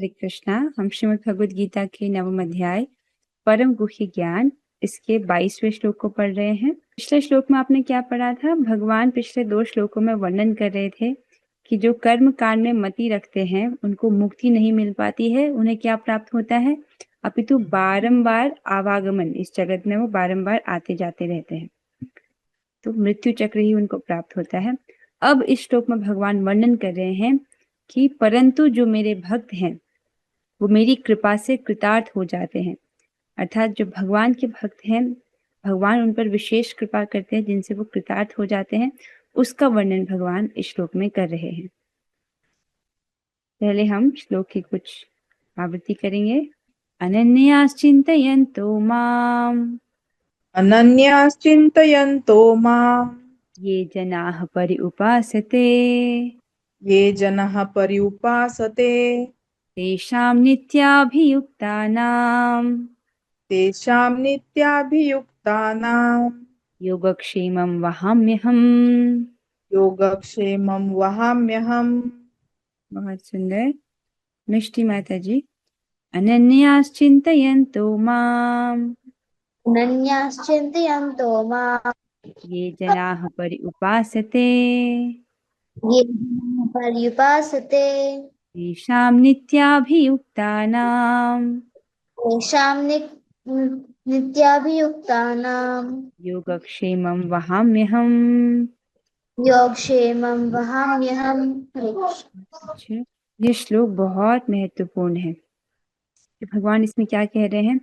हरे कृष्णा। हम श्रीमद् भगवद गीता के नवम अध्याय परम गुह्य ज्ञान इसके 22वें श्लोक को पढ़ रहे हैं। पिछले श्लोक में आपने क्या पढ़ा था? भगवान पिछले 2 श्लोकों में वर्णन कर रहे थे कि जो कर्म कांड में मति रखते हैं उनको मुक्ति नहीं मिल पाती है। उन्हें क्या प्राप्त होता है? अपितु बारंबार आवागमन, इस जगत में वो बारंबार आते जाते रहते हैं, तो मृत्यु चक्र ही उनको प्राप्त होता है। अब इस श्लोक में भगवान वर्णन कर रहे हैं कि परंतु जो मेरे भक्त हैं वो मेरी कृपा से कृतार्थ हो जाते हैं। अर्थात जो भगवान के भक्त हैं, भगवान उन पर विशेष कृपा करते हैं जिनसे वो कृतार्थ हो जाते हैं। उसका वर्णन भगवान इस श्लोक में कर रहे हैं। पहले हम श्लोक की कुछ आवृत्ति करेंगे। अनन्याश्चिन्तयन्तो माम् अनन्याश्चिन्तयन्तो माम् ये जनाः पर्युपासते ये जनाः पर्युपासते तेषां नित्याभियुक्तानां तेषां नित्याभियुक्तानां योगक्षेमं वहाम्यहम्। योगक्षेमं वहाम्यहम्। बहुत सुंदर। मिष्टी माता जी। अनन्याश्चिन्तयन्तो माम् अनन्याश्चिन्तयन्तो माम् ये जनाः पर्युपासते ये जनाः पर्युपासते तेषां नित्याभियुक्तानां तेषां नित्याभियुक्तानां योगक्षेमं वहाम्यहम्। योगक्षेमं वहाम्यहम्। हरे कृष्ण। अच्छा, ये श्लोक बहुत महत्वपूर्ण है। भगवान इसमें क्या कह रहे हैं?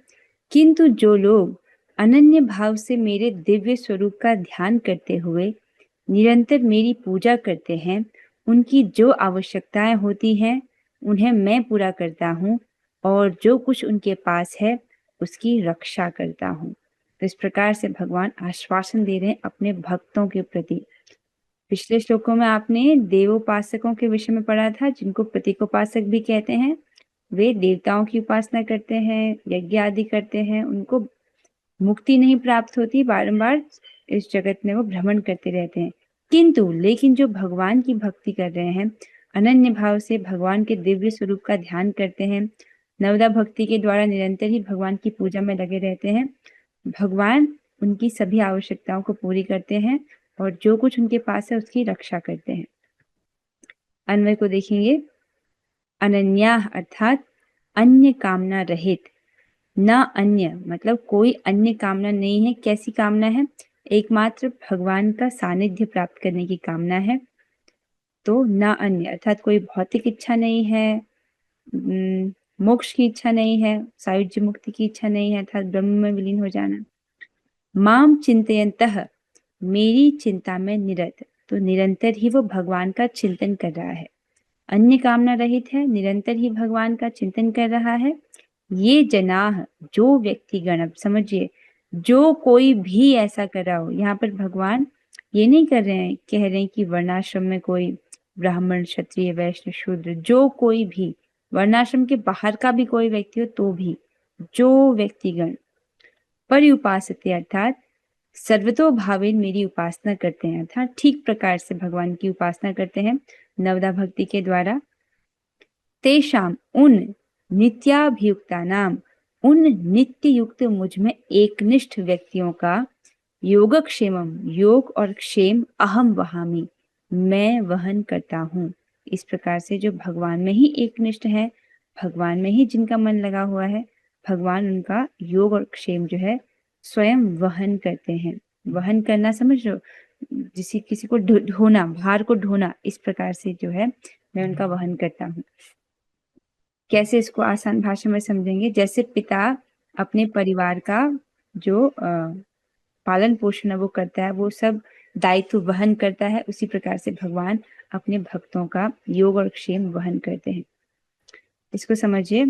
किंतु जो लोग अनन्य भाव से मेरे दिव्य स्वरूप का ध्यान करते हुए निरंतर मेरी पूजा करते हैं, उनकी जो आवश्यकताएं होती हैं उन्हें मैं पूरा करता हूँ और जो कुछ उनके पास है उसकी रक्षा करता हूँ। तो इस प्रकार से भगवान आश्वासन दे रहे हैं अपने भक्तों के प्रति। पिछले श्लोकों में आपने देवोपासकों के विषय में पढ़ा था, जिनको प्रतीकोपासक भी कहते हैं। वे देवताओं की उपासना करते हैं, यज्ञ आदि करते हैं, उनको मुक्ति नहीं प्राप्त होती, बारंबार इस जगत में वो भ्रमण करते रहते हैं। किंतु लेकिन जो भगवान की भक्ति कर रहे हैं, अनन्य भाव से भगवान के दिव्य स्वरूप का ध्यान करते हैं, नवदा भक्ति के द्वारा निरंतर ही भगवान की पूजा में लगे रहते हैं, भगवान उनकी सभी आवश्यकताओं को पूरी करते हैं और जो कुछ उनके पास है उसकी रक्षा करते हैं। अन्वय को देखेंगे। अनन्या अर्थात अन्य कामना रहित। न अन्य मतलब कोई अन्य कामना नहीं है। कैसी कामना है? एकमात्र भगवान का सानिध्य प्राप्त करने की कामना है। तो न अन्य अर्थात कोई भौतिक इच्छा नहीं है, मोक्ष की इच्छा नहीं है, सायुज्य मुक्ति की इच्छा नहीं है, अर्थात ब्रह्म में विलीन हो जाना। माम चिंतयन्तः, मेरी चिंता में निरत, तो निरंतर ही वो भगवान का चिंतन कर रहा है, अन्य कामना रहित है, निरंतर ही भगवान का चिंतन कर रहा है। ये जनाह, जो व्यक्तिगण, अब समझिए, जो कोई भी ऐसा कर रहा हो। यहाँ पर भगवान ये नहीं कर रहे हैं, कह रहे हैं कि वर्णाश्रम में कोई ब्राह्मण, क्षत्रिय, वैश्य, शूद्र, जो कोई भी वर्णाश्रम के बाहर का भी कोई व्यक्ति हो तो भी, जो व्यक्तिगण पर्युपासते अर्थात सर्वतोभावेन मेरी उपासना करते हैं, अर्थात ठीक प्रकार से भगवान की उपासना करते हैं नवदा भक्ति के द्वारा। तेषाम, उन नित्याभियुक्ता नाम, उन नित्य युक्त मुझ में एकनिष्ठ व्यक्तियों का योगक्षेमम, योग और क्षेम, अहम वहामि, मैं वहन करता हूँ। इस प्रकार से जो भगवान में ही एकनिष्ठ है, भगवान में ही जिनका मन लगा हुआ है, भगवान उनका योग और क्षेम जो है स्वयं वहन करते हैं। वहन करना समझ लो, किसी को ढोना, भार को ढोना, इस प्रकार से जो है मैं उनका वहन करता हूँ। कैसे इसको आसान भाषा में समझेंगे? जैसे पिता अपने परिवार का जो पालन पोषण वो करता है, वो सब दायित्व वहन करता है, उसी प्रकार से भगवान अपने भक्तों का योग और क्षेम वहन करते हैं। इसको समझिए,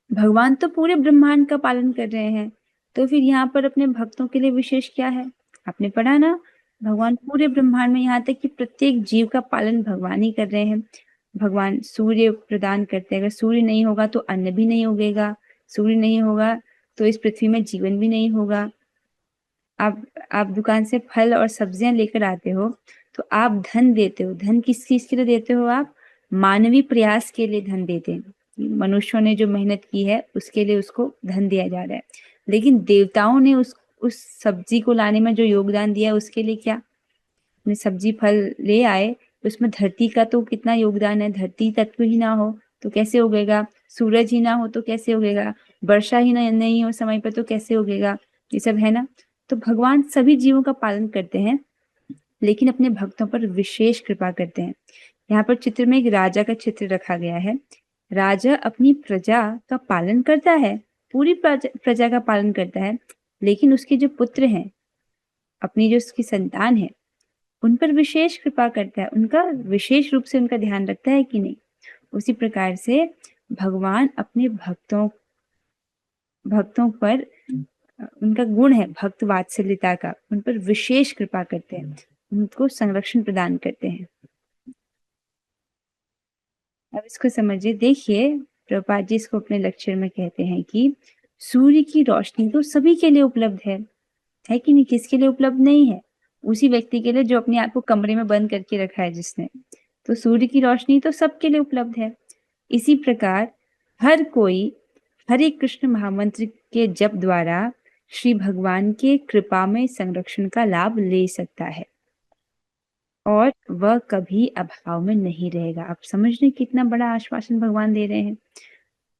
भगवान तो पूरे ब्रह्मांड का पालन कर रहे हैं, तो फिर यहाँ पर अपने भक्तों के लिए विशेष क्या है? आपने पढ़ा ना, भगवान पूरे ब्रह्मांड में, यहाँ तक कि प्रत्येक जीव का पालन भगवान ही कर रहे हैं। भगवान सूर्य प्रदान करते हैं, अगर सूर्य नहीं होगा तो अन्न भी नहीं उगेगा, सूर्य नहीं होगा तो इस पृथ्वी में जीवन भी नहीं होगा। आप दुकान से फल और सब्जियां लेकर आते हो तो आप धन देते हो, धन किस चीज के लिए देते हो? आप मानवीय प्रयास के लिए धन देते हैं। मनुष्यों ने जो मेहनत की है उसके लिए उसको धन दिया जा रहा है, लेकिन देवताओं ने उस सब्जी को लाने में जो योगदान दिया है उसके लिए क्या? अपने सब्जी फल ले आए, उसमें धरती का तो कितना योगदान है। धरती तत्व ही ना हो तो कैसे उगेगा? सूरज ही ना हो तो कैसे उगेगा? वर्षा ही नहीं हो समय पर तो कैसे उगेगा? ये सब है ना। तो भगवान सभी जीवों का पालन करते हैं, लेकिन अपने भक्तों पर विशेष कृपा करते हैं। यहाँ पर चित्र में एक राजा का चित्र रखा गया है। राजा अपनी प्रजा का पालन करता है, पूरी प्रजा का पालन करता है, लेकिन उसके जो पुत्र हैं, अपनी जो उसकी संतान है, उन पर विशेष कृपा करता है, उनका विशेष रूप से उनका ध्यान रखता है कि नहीं। उसी प्रकार से भगवान अपने भक्तों पर, उनका गुण है भक्त वात्सल्यता का, उन पर विशेष कृपा करते हैं, उनको संरक्षण प्रदान करते हैं। अब इसको समझिए। देखिए, प्रभुपाद जी इसको अपने लेक्चर में कहते हैं कि सूर्य की रोशनी तो सभी के लिए उपलब्ध है कि नहीं? किसके लिए उपलब्ध नहीं है? उसी व्यक्ति के लिए जो अपने आप को कमरे में बंद करके रखा है जिसने। तो सूर्य की रोशनी तो सबके लिए उपलब्ध है। इसी प्रकार हर कोई हरे कृष्ण महामंत्र के जप द्वारा श्री भगवान के कृपा में संरक्षण का लाभ ले सकता है और वह कभी अभाव में नहीं रहेगा। आप समझ रहे कितना बड़ा आश्वासन भगवान दे रहे हैं।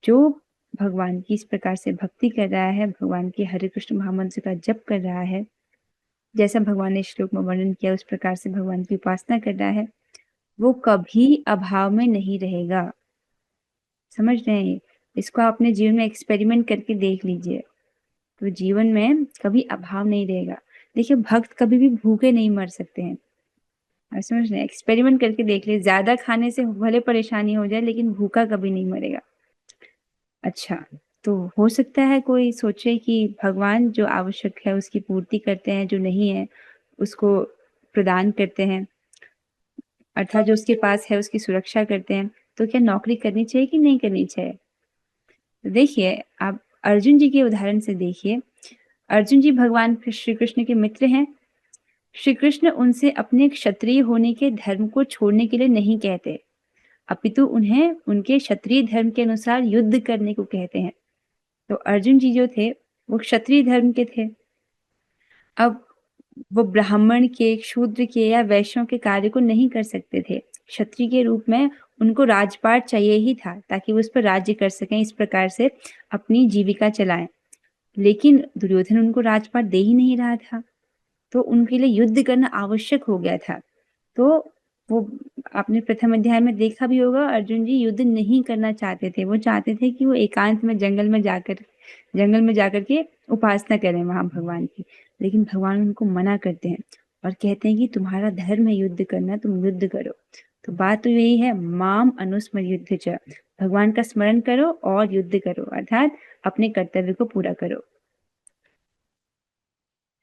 जो भगवान की इस प्रकार से भक्ति कर रहा है, भगवान के हरे कृष्ण महामंत्र का जप कर रहा है, जैसा भगवान ने श्लोक में वर्णन किया उस प्रकार से भगवान की उपासना कर रहा है, वो कभी अभाव में नहीं रहेगा। समझ रहे हैं? इसको आप अपने जीवन में एक्सपेरिमेंट करके देख लीजिए, तो जीवन में कभी अभाव नहीं रहेगा। देखिए, भक्त कभी भी भूखे नहीं मर सकते हैं। आप समझ रहे हैं? एक्सपेरिमेंट करके देख लीजिए, ज्यादा खाने से भले परेशानी हो जाए लेकिन भूखा कभी नहीं मरेगा। अच्छा, तो हो सकता है कोई सोचे कि भगवान जो आवश्यक है उसकी पूर्ति करते हैं, जो नहीं है उसको प्रदान करते हैं, अर्थात जो उसके पास है उसकी सुरक्षा करते हैं, तो क्या नौकरी करनी चाहिए कि नहीं करनी चाहिए? तो देखिए, आप अर्जुन जी के उदाहरण से देखिए। अर्जुन जी भगवान श्री कृष्ण के मित्र हैं। श्री कृष्ण उनसे अपने क्षत्रिय होने के धर्म को छोड़ने के लिए नहीं कहते, अपितु उन्हें उनके क्षत्रिय धर्म के अनुसार युद्ध करने को कहते हैं। तो अर्जुन जी जो थे वो क्षत्रिय धर्म के थे। अब वो ब्राह्मण के, शूद्र के या वैश्यों के कार्य को नहीं कर सकते थे। क्षत्रिय के रूप में उनको राजपाट चाहिए ही था ताकि वो उस पर राज्य कर सकें, इस प्रकार से अपनी जीविका चलाएं। लेकिन दुर्योधन उनको राजपाट दे ही नहीं रहा था, तो उनके लिए युद्ध करना आवश्यक हो गया था। तो वो आपने प्रथम अध्याय में देखा भी होगा, अर्जुन जी युद्ध नहीं करना चाहते थे। वो चाहते थे कि वो एकांत में जंगल में जाकर के उपासना करें वहां भगवान की। लेकिन भगवान उनको मना करते हैं और कहते हैं कि तुम्हारा धर्म है युद्ध करना, तुम युद्ध करो। तो बात तो यही है, माम अनुस्मर युद्ध च, भगवान का स्मरण करो और युद्ध करो, अर्थात अपने कर्तव्य को पूरा करो।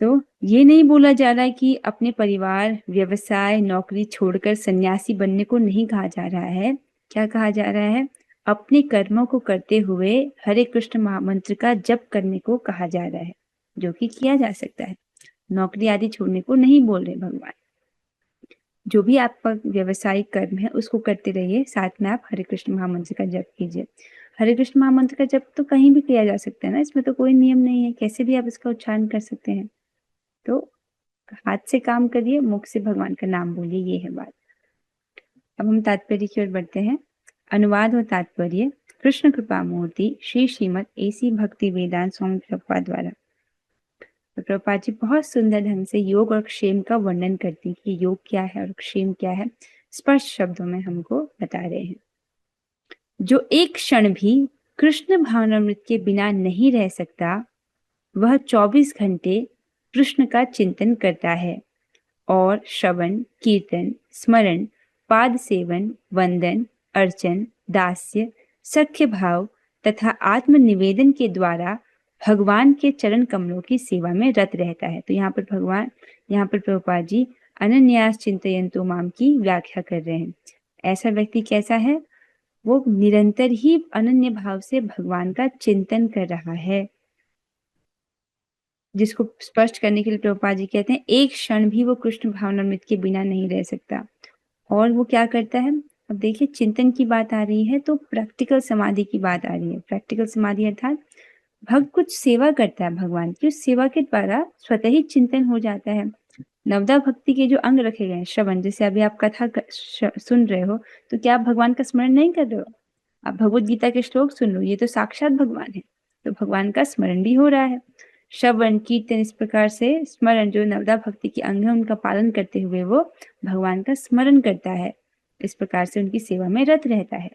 तो ये नहीं बोला जा रहा है कि अपने परिवार, व्यवसाय, नौकरी छोड़कर सन्यासी बनने को नहीं कहा जा रहा है। क्या कहा जा रहा है? अपने कर्मों को करते हुए हरे कृष्ण महामंत्र का जप करने को कहा जा रहा है, जो कि किया जा सकता है। नौकरी आदि छोड़ने को नहीं बोल रहे भगवान। जो भी आपका व्यवसायिक कर्म है उसको करते रहिए, साथ में आप हरे कृष्ण महामंत्र का जप कीजिए। हरे कृष्ण महामंत्र का जप तो कहीं भी किया जा सकता है ना, इसमें तो कोई नियम नहीं है, कैसे भी आप इसका उच्चारण कर सकते हैं। तो हाथ से काम करिए, मुख से भगवान का नाम बोलिए, ये है बात। अब हम तात्पर्य की ओर बढ़ते हैं। अनुवाद और तात्पर्य। कृष्ण कृपा मूर्ति श्री श्रीमद एसी भक्ति वेदांत स्वामी प्रभुपाद द्वारा। तो प्रभुपाद जी बहुत सुंदर ढंग से योग और क्षेम का वर्णन करती है कि योग क्या है और क्षेम क्या है, स्पष्ट शब्दों में हमको बता रहे हैं। जो एक क्षण भी कृष्ण भावनामृत के बिना नहीं रह सकता, वह 24 घंटे कृष्ण का चिंतन करता है और श्रवण, कीर्तन, स्मरण, पाद सेवन, वंदन, अर्चन, दास्य, सख्य भाव तथा आत्म निवेदन के द्वारा भगवान के चरण कमलों की सेवा में रत रहता है। तो यहाँ पर प्रभुपाद जी अनन्यास चिंतयन्तु माम की व्याख्या कर रहे हैं। ऐसा व्यक्ति कैसा है? वो निरंतर ही अनन्य भाव से भगवान का चिंतन कर रहा है, जिसको स्पष्ट करने के लिए प्रभुपाद जी कहते हैं एक क्षण भी वो कृष्ण भावनामृत के बिना नहीं रह सकता। और वो क्या करता है? अब देखिए चिंतन की बात आ रही है तो प्रैक्टिकल समाधि की बात आ रही है। प्रैक्टिकल समाधि अर्थात भक्त कुछ सेवा करता है भगवान की, उस सेवा के द्वारा स्वतः ही चिंतन हो जाता है। नवदा भक्ति के जो अंग रखे गए हैं, श्रवण, जैसे अभी आप कथा सुन रहे हो तो क्या आप भगवान का स्मरण नहीं कर रहे हो? आप भगवत गीता के श्लोक सुन लो, ये तो साक्षात भगवान है, तो भगवान का स्मरण भी हो रहा है। श्रवण कीर्तन इस प्रकार से स्मरण जो नवदा भक्ति के अंग है उनका पालन करते हुए वो भगवान का स्मरण करता है, इस प्रकार से उनकी सेवा में रत रहता है।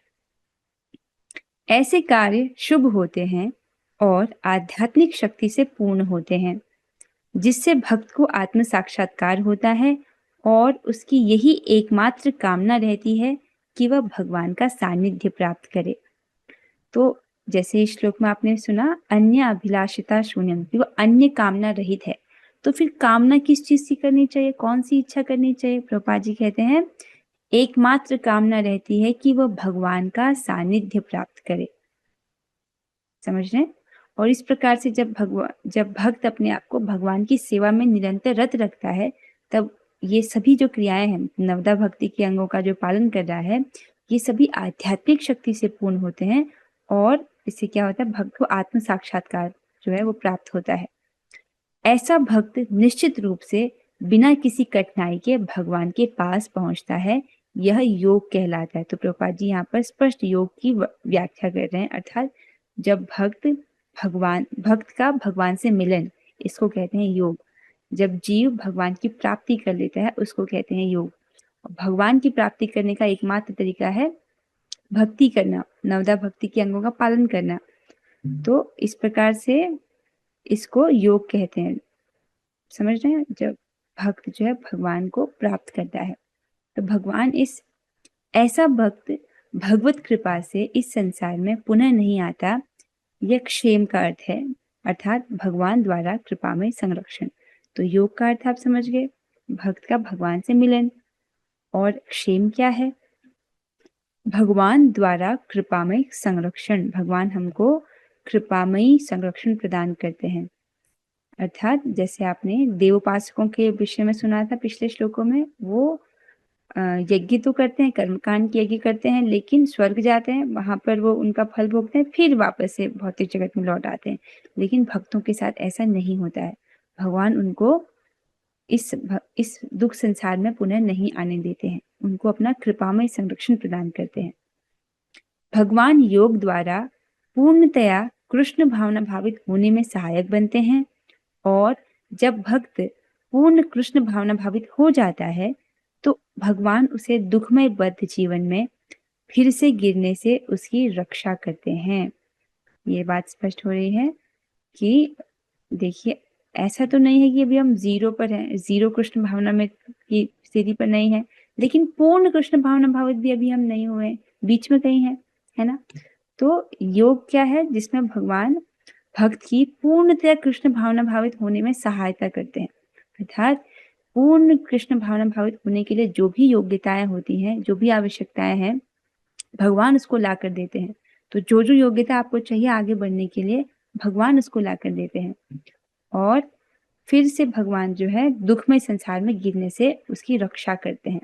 ऐसे कार्य शुभ होते हैं और आध्यात्मिक शक्ति से पूर्ण होते हैं, जिससे भक्त को आत्म साक्षात्कार होता है और उसकी यही एकमात्र कामना रहती है कि वह भगवान का सानिध्य प्राप्त करे। तो जैसे इस श्लोक में आपने सुना अन्य अभिलाषिता शून्यम, कि वह अन्य कामना रहित है, तो फिर कामना किस चीज की करनी चाहिए, कौन सी इच्छा करनी चाहिए? प्रभुपाद जी कहते हैं एकमात्र कामना रहती है कि वह भगवान का सानिध्य प्राप्त करे। समझ रहे हैं? और इस प्रकार से जब भक्त अपने आप को भगवान की सेवा में निरंतर रत रखता है, तब ये सभी जो क्रियाएं हैं नवदा भक्ति के अंगों का जो पालन कर रहा है, ये सभी आध्यात्मिक शक्ति से पूर्ण होते हैं और इससे क्या होता है, भक्त को आत्म साक्षात्कार जो है वो प्राप्त होता है। ऐसा भक्त निश्चित रूप से बिना किसी कठिनाई के भगवान के पास पहुंचता है, यह योग कहलाता है। तो प्रभुपाद जी यहाँ पर स्पष्ट योग की व्याख्या कर रहे हैं, अर्थात जब भक्त का भगवान से मिलन, इसको कहते हैं योग। जब जीव भगवान की प्राप्ति कर लेता है उसको कहते हैं योग। भगवान की प्राप्ति करने का एकमात्र तरीका है भक्ति करना, नवदा भक्ति के अंगों का पालन करना। तो इस प्रकार से इसको योग कहते हैं। समझ रहे हैं? जब भक्त जो है भगवान को प्राप्त करता है, तो भगवान ऐसा भक्त भगवत कृपा से इस संसार में पुनः नहीं आता। यह क्षेम का अर्थ है, अर्थात भगवान द्वारा कृपा में संरक्षण। तो योग का अर्थ आप समझ गए, भक्त का भगवान से मिलन। और क्षेम क्या है? भगवान द्वारा कृपामय संरक्षण। भगवान हमको कृपामयी संरक्षण प्रदान करते हैं। अर्थात जैसे आपने देवोपासकों के विषय में सुना था पिछले श्लोकों में, वो यज्ञ तो करते हैं, कर्मकांड की यज्ञ करते हैं, लेकिन स्वर्ग जाते हैं, वहां पर वो उनका फल भोगते हैं, फिर वापस से भौतिक जगत में लौट आते हैं। लेकिन भक्तों के साथ ऐसा नहीं होता है। भगवान उनको इस दुख संसार में पुनः नहीं आने देते हैं, उनको अपना कृपामय संरक्षण प्रदान करते हैं। भगवान योग द्वारा पूर्णतया कृष्ण भावना भावित होने में सहायक बनते हैं, और जब भक्त पूर्ण कृष्ण भावना भावित हो जाता है तो भगवान उसे दुखमय बद्ध जीवन में फिर से गिरने से उसकी रक्षा करते हैं। ये बात स्पष्ट हो रही है कि देखिए ऐसा तो नहीं है कि अभी हम जीरो पर हैं, जीरो कृष्ण भावना में की स्थिति पर नहीं है, लेकिन पूर्ण कृष्ण भावना भावित भी अभी हम नहीं हुए, बीच में कहीं है ना। तो योग क्या है? जिसमें भगवान भक्त की पूर्णतया कृष्ण भावना भावित होने में सहायता करते हैं। अर्थात पूर्ण कृष्ण भावना भावित होने के लिए जो भी योग्यताएं होती हैं, जो भी आवश्यकताएं हैं, भगवान उसको ला कर देते हैं। तो जो जो योग्यता आपको चाहिए आगे बढ़ने के लिए, भगवान उसको ला कर देते हैं, और फिर से भगवान जो है दुखमय संसार में गिरने से उसकी रक्षा करते हैं।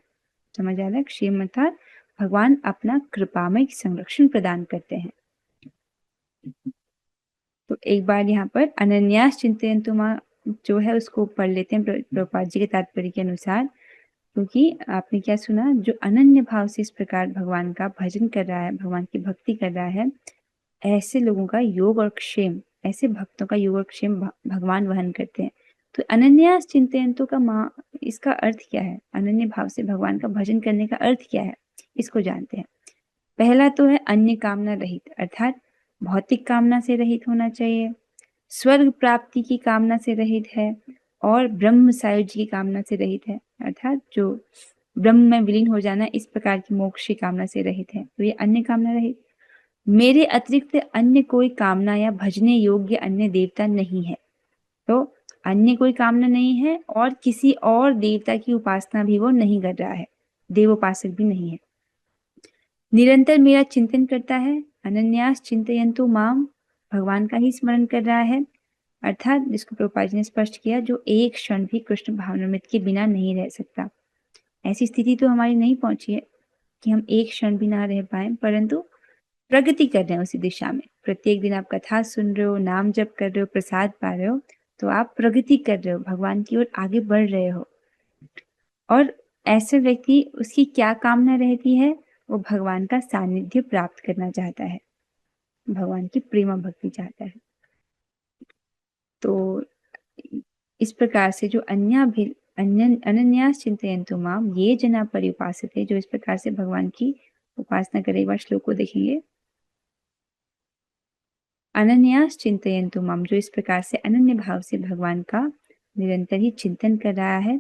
समझ आ रहा है? क्षेम अर्थात भगवान अपना कृपामय संरक्षण प्रदान करते हैं। तो एक बार यहाँ पर अनन्यास चिंतयन्तु मां जो है उसको पढ़ लेते हैं प्रभुपाद जी के तात्पर्य के अनुसार, क्योंकि आपने क्या सुना, जो अनन्य भाव से इस प्रकार भगवान का भजन कर रहा है, भगवान की भक्ति कर रहा है, ऐसे लोगों का योग और क्षेम, ऐसे भक्तों का योग और क्षेम भगवान वहन करते हैं। तो अनन्यास चिंतयन्तु का मां, इसका अर्थ क्या है? अनन्य भाव से भगवान का भजन करने का अर्थ क्या है, इसको जानते हैं। पहला तो है अन्य कामना रहित, अर्थात भौतिक कामना से रहित होना चाहिए, स्वर्ग प्राप्ति की कामना से रहित है, और ब्रह्म सायुज्य की कामना से रहित है, अर्थात जो ब्रह्म में विलीन हो जाना, इस प्रकार की मोक्ष की कामना से रहित है। तो ये अन्य कामना रहित। मेरे अतिरिक्त अन्य कोई कामना या भजने योग्य अन्य देवता नहीं है। तो अन्य कोई कामना नहीं है और किसी और देवता की उपासना भी वो नहीं कर रहा है, देवोपासक भी नहीं है। निरंतर मेरा चिंतन करता है, अनन्यास चिंतयन्तु माम, भगवान का ही स्मरण कर रहा है, अर्थात जिसको प्रभुपाद जी ने स्पष्ट किया, जो एक क्षण भी कृष्ण भावनामृत के बिना नहीं रह सकता। ऐसी स्थिति तो हमारी नहीं पहुंची है, कि हम एक क्षण भी ना रह पाए, परंतु प्रगति कर रहे हैं उसी दिशा में। प्रत्येक दिन आप कथा सुन रहे हो, नाम जप कर रहे हो, प्रसाद पा रहे हो, तो आप प्रगति कर रहे हो, भगवान की ओर आगे बढ़ रहे हो। और ऐसे व्यक्ति, उसकी क्या कामना रहती है? वो भगवान का सानिध्य प्राप्त करना चाहता है, भगवान की प्रेमा भक्ति चाहता है। तो इस प्रकार से जो अनन्यास चिंतयन्तु माम ये जना पर्युपासते, जो इस प्रकार से भगवान की उपासना करे। एक बार श्लोक को देखेंगे। अनन्यास चिंतयन्तु माम, जो इस प्रकार से अनन्य भाव से भगवान का निरंतर ही चिंतन कर रहा है।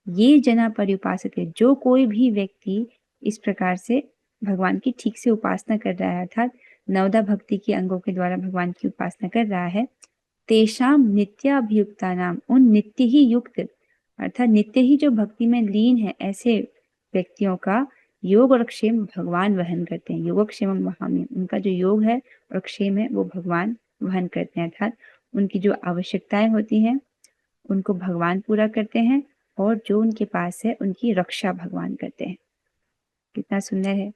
ये जना पर्युपासते, जो कोई भी व्यक्ति इस प्रकार से भगवान की ठीक से उपासना कर रहा है, अर्थात नवदा भक्ति के अंगों के द्वारा भगवान की उपासना कर रहा है, तेषाम नित्याभियुक्ता नाम, उन नित्य ही युक्त अर्थात नित्य ही जो भक्ति में लीन है, ऐसे व्यक्तियों का योग और क्षेम भगवान वहन करते हैं। योगक्षेम वहाम्य, उनका जो योग है और क्षेम है वो भगवान वहन करते हैं, अर्थात उनकी जो आवश्यकताएं होती हैं उनको भगवान पूरा करते हैं, और जो उनके पास है उनकी रक्षा भगवान करते हैं। कितना सुंदर है।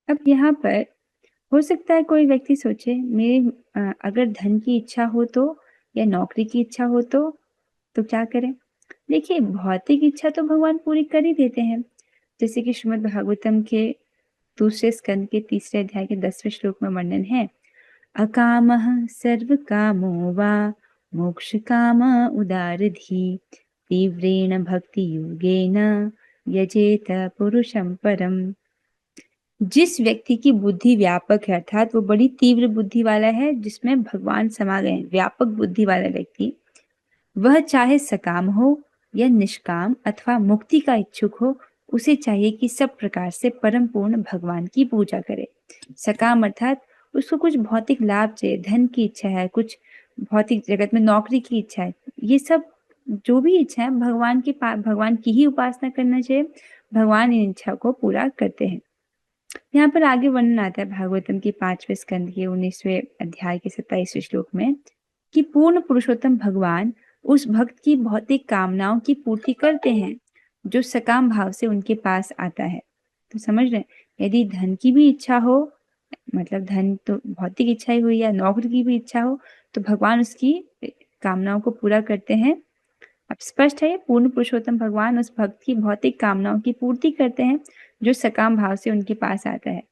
अब यहाँ पर हो सकता है कोई व्यक्ति सोचे, मेरे अगर धन की इच्छा हो तो, या नौकरी की इच्छा हो तो क्या करें? देखिए, भौतिक इच्छा तो भगवान पूरी कर ही देते हैं। जैसे कि श्रीमद् भागवतम के दूसरे स्कंद के 3 अध्याय के 10वें श्लोक में वर्णन है, अकामः सर्व कामो वा मोक्ष काम उदारधी तीव्रेण भक्ति योगेन यजेत पुरुषं परम। जिस व्यक्ति की बुद्धि व्यापक है, अर्थात वो बड़ी तीव्र बुद्धि वाला है, जिसमें भगवान समा गए, व्यापक बुद्धि वाला व्यक्ति, वह चाहे सकाम हो या निष्काम अथवा मुक्ति का इच्छुक हो, उसे चाहिए कि सब प्रकार से परम पूर्ण भगवान की पूजा करे। सकाम अर्थात उसको कुछ भौतिक लाभ चाहिए, धन की इच्छा है, कुछ भौतिक जगत में नौकरी की इच्छा है, ये सब जो भी इच्छा है भगवान की ही उपासना करना चाहिए। भगवान इन इच्छा को पूरा करते हैं। यहाँ पर आगे वर्णन आता है भागवतम के 5वें स्कंद के 19वें अध्याय के 27वें श्लोक में, कि पूर्ण पुरुषोत्तम भगवान उस भक्त की भौतिक कामनाओं की पूर्ति करते हैं जो सकाम भाव से उनके पास आता है। तो समझ रहे हैं, यदि धन की भी इच्छा हो, मतलब धन तो भौतिक इच्छा ही हुई, या नौकरी की भी इच्छा हो, तो भगवान उसकी कामनाओं को पूरा करते हैं। अब स्पष्ट है, पूर्ण पुरुषोत्तम भगवान उस भक्त की भौतिक कामनाओं की पूर्ति करते हैं जो सकाम भाव से उनके पास आता है,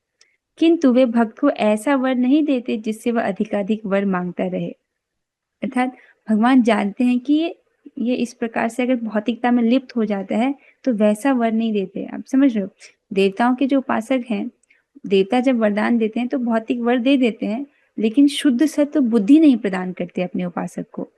किंतु वे भक्त को ऐसा वर नहीं देते जिससे वह अधिकाधिक वर मांगता रहे। अर्थात भगवान जानते हैं कि ये इस प्रकार से अगर भौतिकता में लिप्त हो जाता है तो वैसा वर नहीं देते। आप समझ रहे हो, देवताओं के जो उपासक हैं, देवता जब वरदान देते हैं तो भौतिक वर दे देते हैं, लेकिन शुद्ध सत्व बुद्धि नहीं प्रदान करते अपने उपासक को।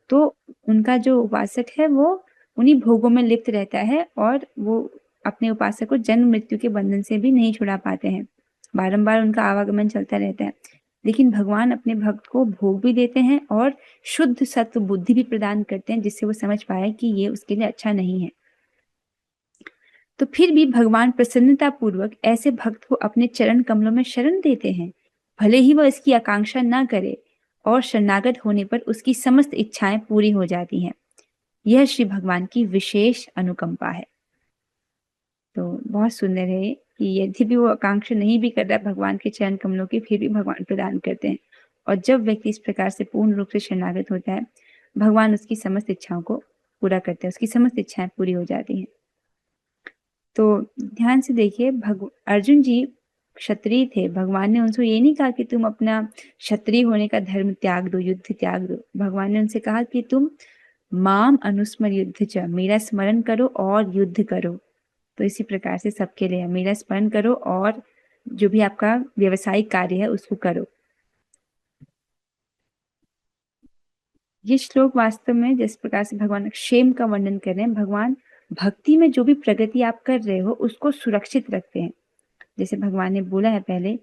तो उनका जो उपासक है वो उन्हीं भोगों में लिप्त रहता है, और वो अपने उपासक को जन्म मृत्यु के बंधन से भी नहीं छुड़ा पाते हैं, बारंबार उनका आवागमन चलता रहता है। लेकिन भगवान अपने भक्त को भोग भी देते हैं और शुद्ध सत्व बुद्धि भी प्रदान करते हैं, जिससे वो समझ पाए कि ये उसके लिए अच्छा नहीं है। तो फिर भी भगवान प्रसन्नता पूर्वक ऐसे भक्त को अपने चरण कमलों में शरण देते हैं, भले ही वह इसकी आकांक्षा न करे, और शरणागत होने पर उसकी समस्त इच्छाएं पूरी हो जाती हैं। यह श्री भगवान की विशेष अनुकंपा है। तो बहुत सुंदर है कि यदि भी वो आकांक्षा नहीं भी कर रहा है भगवान के चरण कमलों की, फिर भी भगवान प्रदान करते हैं। और जब व्यक्ति इस प्रकार से पूर्ण रूप से शरणागत होता है, भगवान उसकी समस्त इच्छाओं को पूरा करते हैं, उसकी समस्त इच्छाएं पूरी हो जाती हैं। तो ध्यान से देखिए, अर्जुन जी क्षत्रिय थे। भगवान ने उनसे ये नहीं कहा कि तुम अपना क्षत्रिय होने का धर्म त्याग दो, युद्ध त्याग दो। भगवान ने उनसे कहा कि तुम माम अनुस्मर युद्ध च, मेरा स्मरण करो और युद्ध करो। तो इसी प्रकार से सबके लिए मेरा स्मरण करो और जो भी आपका व्यवसायिक कार्य है उसको करो। ये श्लोक वास्तव में जिस प्रकार से भगवान क्षेम का वर्णन कर रहे हैं, भगवान भक्ति में जो भी प्रगति आप कर रहे हो उसको सुरक्षित रखते हैं। जैसे भगवान ने बोला है पहले,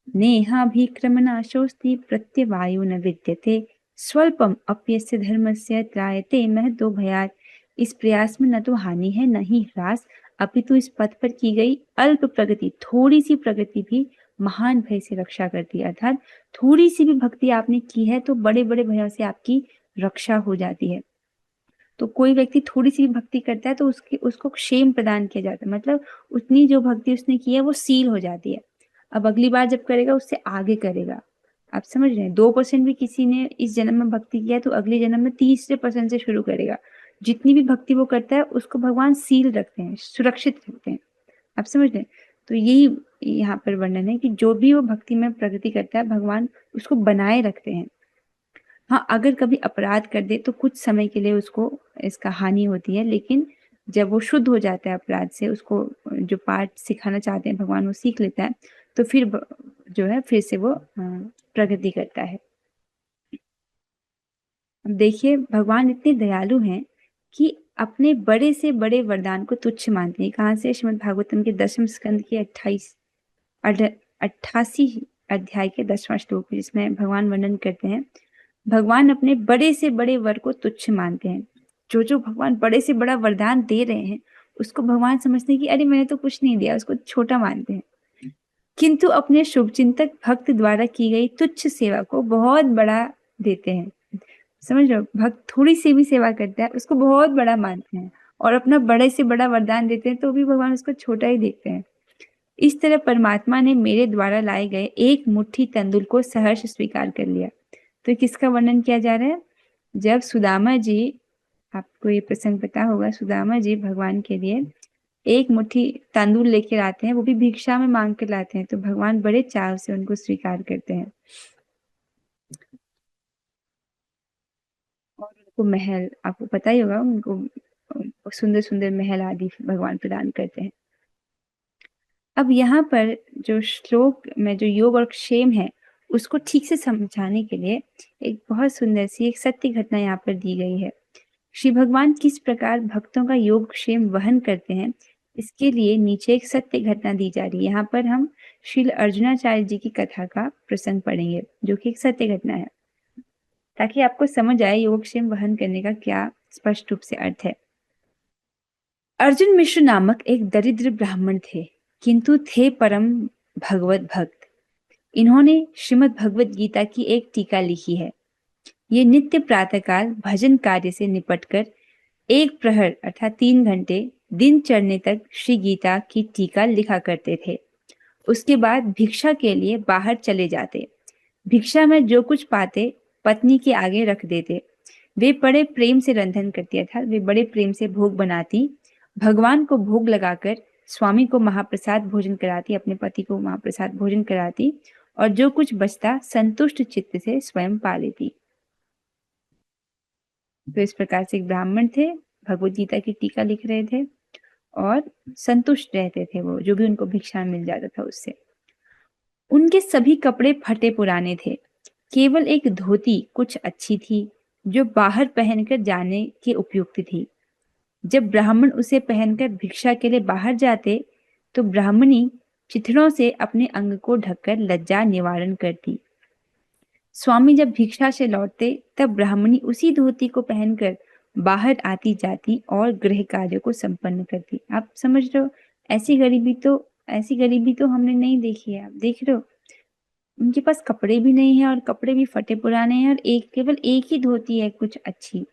नेहाभिक्रमनाशोस्ति प्रत्यवायु न विद्यते स्वल्पम अप्यस्य धर्मस्य त्रायते महतो भयात्। इस प्रयास में न तो हानि है न ही ह्रास, अपितु इस पथ पर की गई अल्प प्रगति, थोड़ी सी प्रगति भी महान भय से रक्षा करती है। अर्थात थोड़ी सी भी भक्ति आपने की है तो बड़े बड़े भयों से आपकी रक्षा हो जाती है। तो कोई व्यक्ति थोड़ी सी भी भक्ति करता है तो उसको क्षेम प्रदान किया जाता है, मतलब उतनी जो भक्ति उसने की है वो सील हो जाती है। अब अगली बार जब करेगा उससे आगे करेगा। आप समझ रहे हैं, 2% भी किसी ने इस जन्म में भक्ति किया है तो अगले जन्म में 30% से शुरू करेगा। जितनी भी भक्ति वो करता है उसको भगवान सील रखते हैं, सुरक्षित रखते हैं। आप समझ रहे हैं, तो यही यहाँ पर वर्णन है कि जो भी वो भक्ति में प्रगति करता है भगवान उसको बनाए रखते हैं। हाँ, अगर कभी अपराध कर दे तो कुछ समय के लिए उसको इसका हानि होती है, लेकिन जब वो शुद्ध हो जाता है अपराध से, उसको जो पाठ सिखाना चाहते हैं भगवान वो सीख लेता है, तो फिर जो है फिर से वो प्रगति करता है। अब देखिए भगवान इतने दयालु हैं कि अपने बड़े से बड़े वरदान को तुच्छ मानते हैं। कहाँ से? श्रीमद् भागवतम के 10वें स्कंद के 88 अध्याय के 10वां श्लोक, जिसमें भगवान वर्णन करते हैं भगवान अपने बड़े से बड़े वर को तुच्छ मानते हैं। जो भगवान बड़े से बड़ा वरदान दे रहे हैं उसको भगवान समझते हैं कि अरे मैंने तो कुछ नहीं दिया, उसको छोटा मानते हैं। किंतु अपने शुभचिंतक भक्त द्वारा की गई तुच्छ सेवा को बहुत बड़ा देते हैं। समझ रहे हो, भक्त थोड़ी सी भी सेवा करता है उसको बहुत बड़ा मानते हैं, और अपना बड़े से बड़ा वरदान देते हैं तो भी भगवान उसको छोटा ही देखते हैं। इस तरह परमात्मा ने मेरे द्वारा लाए गए एक मुट्ठी तंदुल को सहर्ष स्वीकार कर लिया। तो किसका वर्णन किया जा रहा है? जब सुदामा जी, आपको ये प्रसंग पता होगा, सुदामा जी भगवान के लिए एक मुट्ठी तांदूल लेकर आते हैं, वो भी भिक्षा में मांग कर लाते हैं, तो भगवान बड़े चाव से उनको स्वीकार करते हैं और उनको महल, आपको पता ही होगा, उनको सुंदर सुंदर महल आदि भगवान प्रदान करते हैं। अब यहाँ पर जो श्लोक में जो योग और क्षेम है उसको ठीक से समझाने के लिए एक बहुत सुंदर सी एक सत्य घटना यहाँ पर दी गई है। श्री भगवान किस प्रकार भक्तों का योग क्षेम वहन करते हैं, इसके लिए नीचे एक सत्य घटना दी जा रही है। यहाँ पर हम श्रील अर्जुनाचार्य जी की कथा का प्रसंग पढ़ेंगे, जो कि एक सत्य घटना है, ताकि आपको समझ आए योगक्षेम वहन करने का क्या स्पष्ट रूप से अर्थ है। अर्जुन मिश्र नामक एक दरिद्र ब्राह्मण थे, किंतु थे परम भगवत भक्त। इन्होंने श्रीमद् भगवत गीता की एक टीका लिखी है। ये नित्य प्रातःकाल भजन कार्य से निपटकर एक प्रहर अर्थात 3 घंटे दिन चढ़ने तक श्री गीता की टीका लिखा करते थे। उसके बाद भिक्षा के लिए बाहर चले जाते। भिक्षा में जो कुछ पाते पत्नी के आगे रख देते। वे बड़े प्रेम से रंधन करती, अर्थात वे बड़े प्रेम से भोग बनाती, भगवान को भोग लगाकर स्वामी को महाप्रसाद भोजन कराती, अपने पति को महाप्रसाद भोजन कराती, और जो कुछ बचता संतुष्ट चित्त से स्वयं पा लेती। तो इस प्रकार से एक ब्राह्मण थे, भगवत गीता की टीका लिख रहे थे और संतुष्ट रहते थे वो जो भी उनको भिक्षा मिल जाता था उससे। उनके सभी कपड़े फटे पुराने थे, केवल एक धोती कुछ अच्छी थी जो बाहर पहनकर जाने के उपयुक्त थी। जब ब्राह्मण उसे पहनकर भिक्षा के लिए बाहर जाते तो ब्राह्मणी चिथड़ों से अपने अंग को ढककर लज्जा निवारण करती। स्वामी जब भिक्षा से लौटते तब ब्राह्मणी उसी धोती को पहनकर बाहर आती जाती और गृह कार्य को संपन्न करती। आप समझ रहे हो, ऐसी गरीबी तो हमने नहीं देखी है। आप देख रहे हो, उनके पास कपड़े भी नहीं है और कपड़े भी फटे पुराने हैं और केवल एक ही धोती है कुछ अच्छी।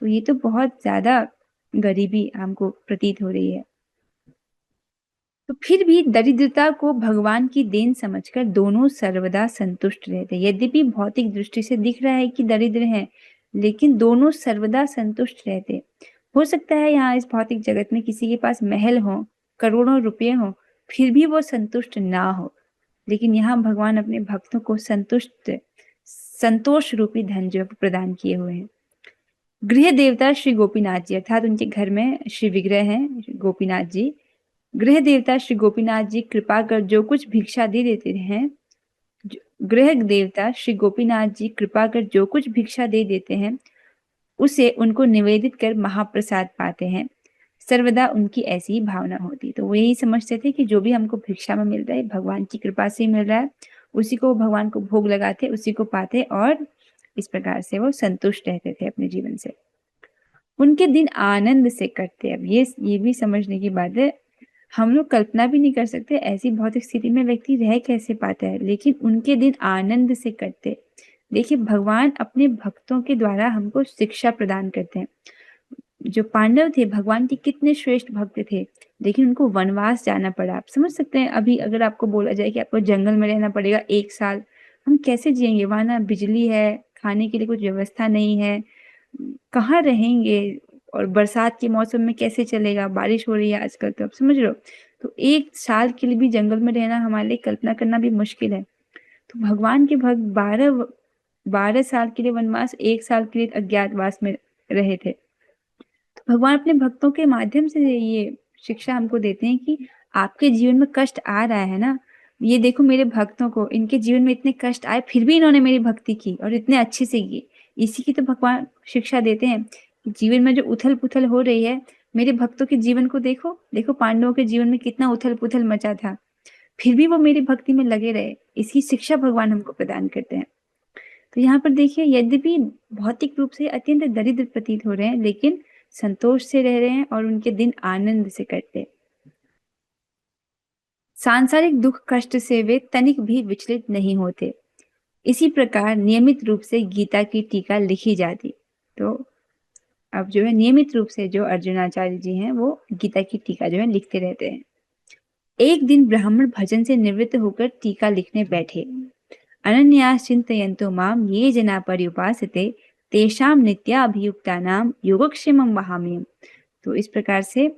तो ये तो बहुत ज्यादा गरीबी हमको प्रतीत हो रही है। तो फिर भी दरिद्रता को भगवान की देन समझकर दोनों सर्वदा संतुष्ट रहते। यद्यपि भौतिक दृष्टि से दिख रहा है कि दरिद्र हैं, लेकिन दोनों सर्वदा संतुष्ट रहते। हो सकता है यहाँ इस भौतिक जगत में किसी के पास महल हो, करोड़ों रुपए हो, फिर भी वो संतुष्ट ना हो, लेकिन यहाँ भगवान अपने भक्तों को संतोष रूपी धन जो प्रदान किए हुए हैं। गृह देवता श्री गोपीनाथ जी, अर्थात उनके घर में श्री विग्रह हैं गोपीनाथ जी। गृह देवता श्री गोपीनाथ जी कृपा कर जो कुछ भिक्षा दे देते हैं, गृह देवता श्री गोपीनाथ जी कृपा कर जो कुछ भिक्षा दे देते हैं उसे उनको निवेदित कर महाप्रसाद पाते हैं। सर्वदा उनकी ऐसी ही भावना होती। तो वो यही समझते थे कि जो भी हमको भिक्षा में मिल रहा है भगवान की कृपा से मिल रहा है, उसी को भगवान को भोग लगाते, उसी को पाते, और इस प्रकार से वो संतुष्ट रहते थे अपने जीवन से। उनके दिन आनंद से कटते। अब ये भी समझने की बात है, हम लोग कल्पना भी नहीं कर सकते ऐसी भौतिक स्थिति में व्यक्ति रह कैसे पाता है, लेकिन उनके दिन आनंद से कटते। देखिए भगवान अपने भक्तों के द्वारा हमको शिक्षा प्रदान करते हैं। जो पांडव थे भगवान के कितने श्रेष्ठ भक्त थे, लेकिन उनको वनवास जाना पड़ा। आप समझ सकते हैं, अभी अगर आपको बोला जाए कि आपको जंगल में रहना पड़ेगा 1 साल, हम कैसे जिएंगे? वहां ना बिजली है, खाने के लिए कुछ व्यवस्था नहीं है, कहाँ रहेंगे? और बरसात के मौसम में कैसे चलेगा? बारिश हो रही है आजकल, तो आप समझ रहे हो। तो 1 साल के लिए भी जंगल में रहना हमारे लिए कल्पना करना भी मुश्किल है। तो भगवान के भक्त 12 साल के लिए वनवास, 1 साल के लिए अज्ञातवास में रहे थे। तो भगवान अपने भक्तों के माध्यम से ये शिक्षा हमको देते हैं कि आपके जीवन में कष्ट आ रहा है ना, ये देखो मेरे भक्तों को, इनके जीवन में इतने कष्ट आए फिर भी इन्होंने मेरी भक्ति की और इतने अच्छे से की। इसी की तो भगवान शिक्षा देते हैं कि जीवन में जो उथल पुथल हो रही है, मेरे भक्तों के जीवन को देखो, देखो पांडवों के जीवन में कितना उथल पुथल मचा था, फिर भी वो मेरी भक्ति में लगे रहे। इसकी शिक्षा भगवान हमको प्रदान करते हैं। तो यहाँ पर देखिए, यद्यपि भौतिक रूप से अत्यंत दरिद्र प्रतीत हो रहे हैं, लेकिन संतोष से रह रहे हैं और उनके दिन आनंद से कटते हैं। सांसारिक दुख कष्ट से वे तनिक भी विचलित नहीं होते। इसी प्रकार नियमित रूप से गीता की टीका लिखी जाती। तो अब जो है नियमित रूप से जो अर्जुनाचार्य जी हैं वो गीता की टीका जो है लिखते रहते हैं। एक दिन ब्राह्मण भजन से निवृत्त होकर टीका लिखने बैठे। अनन्यास चिन्तयन्तो माम ये जना पर्युपासते तेषां नित्याभियुक्तानां योगक्षेमं वहाम्यहम्। तो इस प्रकार से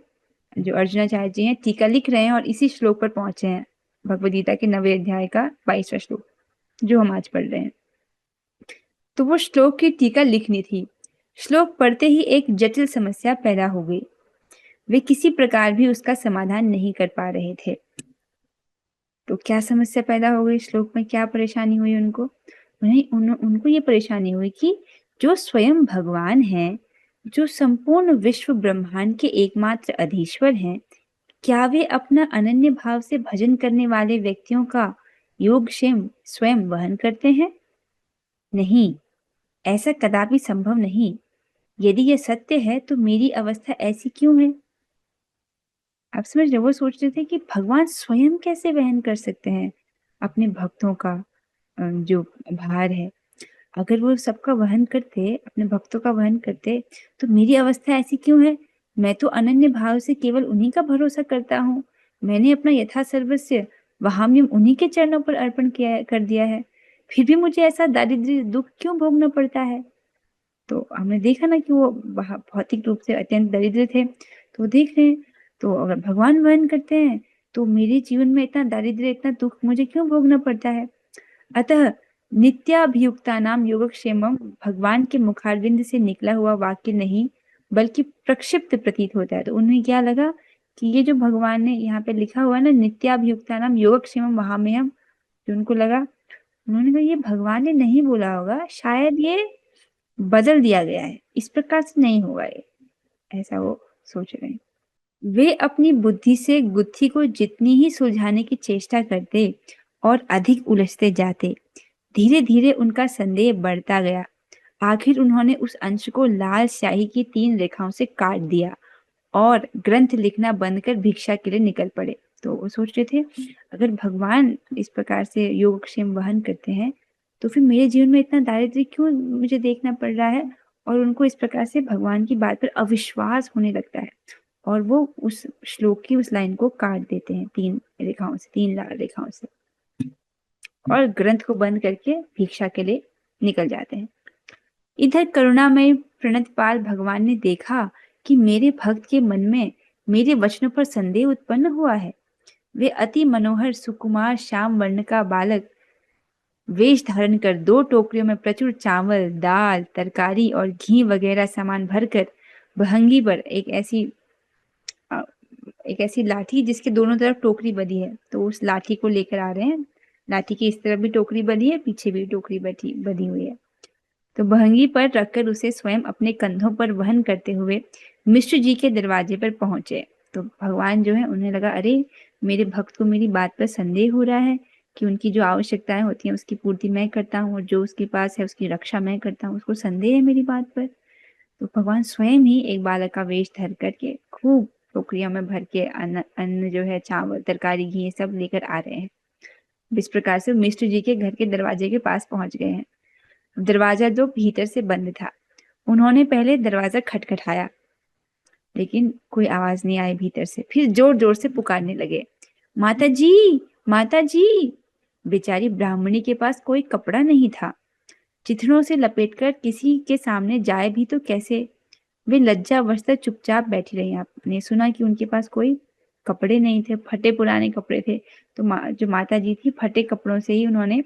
जो अर्जुनाचार्य जी हैं टीका लिख रहे हैं और इसी श्लोक पर पहुंचे हैं, भगवद गीता के 9वें अध्याय का 22वां श्लोक जो हम आज पढ़ रहे हैं। तो वो श्लोक की टीका लिखनी थी। श्लोक पढ़ते ही एक जटिल समस्या पैदा हो गई। वे किसी प्रकार भी उसका समाधान नहीं कर पा रहे थे। तो क्या समस्या पैदा हो गई? श्लोक में क्या परेशानी हुई उनको? उनको ये परेशानी हुई कि जो स्वयं भगवान हैं, जो संपूर्ण विश्व ब्रह्मांड के एकमात्र अधीश्वर हैं, क्या वे अपना अनन्य भाव से भजन करने वाले व्यक्तियों का योगक्षेम स्वयं वहन करते हैं? नहीं, ऐसा कदापि संभव नहीं। यदि यह सत्य है तो मेरी अवस्था ऐसी क्यों है? आप समझ रहे? वो सोच रहे थे कि भगवान स्वयं कैसे वहन कर सकते हैं अपने भक्तों का जो भार है। अगर वो सबका वहन करते, अपने भक्तों का वहन करते, तो मेरी अवस्था ऐसी क्यों है? मैं तो अनन्य भाव से केवल उन्हीं का भरोसा करता हूँ। मैंने अपना यथा सर्वस्व वहाम्यम उन्हीं के चरणों पर अर्पण किया कर दिया है, फिर भी मुझे ऐसा दारिद्र्य दुख क्यों भोगना पड़ता है? तो हमने देखा ना कि वो भौतिक रूप से अत्यंत दरिद्र थे। तो देख रहे हैं, तो अगर भगवान वहन करते हैं तो मेरे जीवन में इतना दारिद्र्य, इतना दुख मुझे क्यों भोगना पड़ता है? अतः नित्याभियुक्ता नाम योगक्षेमम भगवान के मुखारविंद से निकला हुआ वाक्य नहीं, बल्कि प्रक्षिप्त प्रतीत होता है। तो उन्हें क्या लगा कि ये जो भगवान ने यहाँ पे लिखा हुआ ना, नित्याभियुक्ता नाम योगक्षेमम वहाम्यहम्, जो उनको लगा, उन्होंने कहा ये भगवान ने नहीं बोला होगा, शायद ये बदल दिया गया है, इस प्रकार से नहीं होगा ये, ऐसा वो सोच रहे हैं। वे अपनी बुद्धि से गुत्थी को जितनी ही सुलझाने की चेष्टा करते और अधिक उलझते जाते, धीरे धीरे उनका संदेह बढ़ता गया। आखिर उन्होंने उस अंश को लाल स्याही की 3 रेखाओं से काट दिया और ग्रंथ लिखना बंद कर भिक्षा के लिए निकल पड़े। तो वो सोच रहे थे, अगर भगवान इस प्रकार से योगक्षेम वहन करते हैं तो फिर मेरे जीवन में इतना दारिद्र्य क्यों मुझे देखना पड़ रहा है? और उनको इस प्रकार से भगवान की बात पर अविश्वास होने लगता है और वो उस श्लोक की उस लाइन को काट देते हैं 3 रेखाओं से, 3 लाल रेखाओं से, और ग्रंथ को बंद करके भिक्षा के लिए निकल जाते हैं। इधर करुणामय प्रणतपाल भगवान ने देखा कि मेरे भक्त के मन में मेरे वचनों पर संदेह उत्पन्न हुआ है। वे अति मनोहर सुकुमार श्याम वर्ण का बालक वेश धारण कर 2 टोकरियों में प्रचुर चावल, दाल, तरकारी और घी वगैरह सामान भरकर भंगी पर एक ऐसी लाठी जिसके दोनों तरफ टोकरी बंधी है, तो उस लाठी को लेकर आ रहे हैं। लाठी की इस तरफ भी टोकरी बंधी है, पीछे भी टोकरी बंधी हुई है। तो भंगी पर रखकर उसे स्वयं अपने कंधों पर वहन करते हुए मिश्र जी के दरवाजे पर पहुंचे। तो भगवान जो है, उन्हें लगा, अरे मेरे भक्त को मेरी बात पर संदेह हो रहा है कि उनकी जो आवश्यकताएं होती हैं उसकी पूर्ति मैं करता हूँ और जो उसके पास है उसकी रक्षा मैं करता हूँ, उसको संदेह है मेरी बात पर। तो भगवान स्वयं ही एक बालक का वेश धर करके खूब टोकरियों में भर के अन्न जो है, चावल, तरकारी, घी सब लेकर आ रहे हैं। इस प्रकार से मिश्र जी के घर के दरवाजे के पास पहुंच गए हैं। दरवाजा जो भीतर से बंद था, उन्होंने पहले दरवाजा खटखटाया। लेकिन कोई आवाज नहीं आई भीतर से। फिर जोर जोर से पुकारने लगे, माता जी, माता जी। बेचारी ब्राह्मणी के पास कोई कपड़ा नहीं था, चिथड़ों से लपेटकर किसी के सामने जाए भी तो कैसे। वे लज्जावश चुपचाप बैठी रही। आपने सुना कि उनके पास कोई कपड़े नहीं थे, फटे पुराने कपड़े थे। तो जो माता जी थी, फटे कपड़ों से ही उन्होंने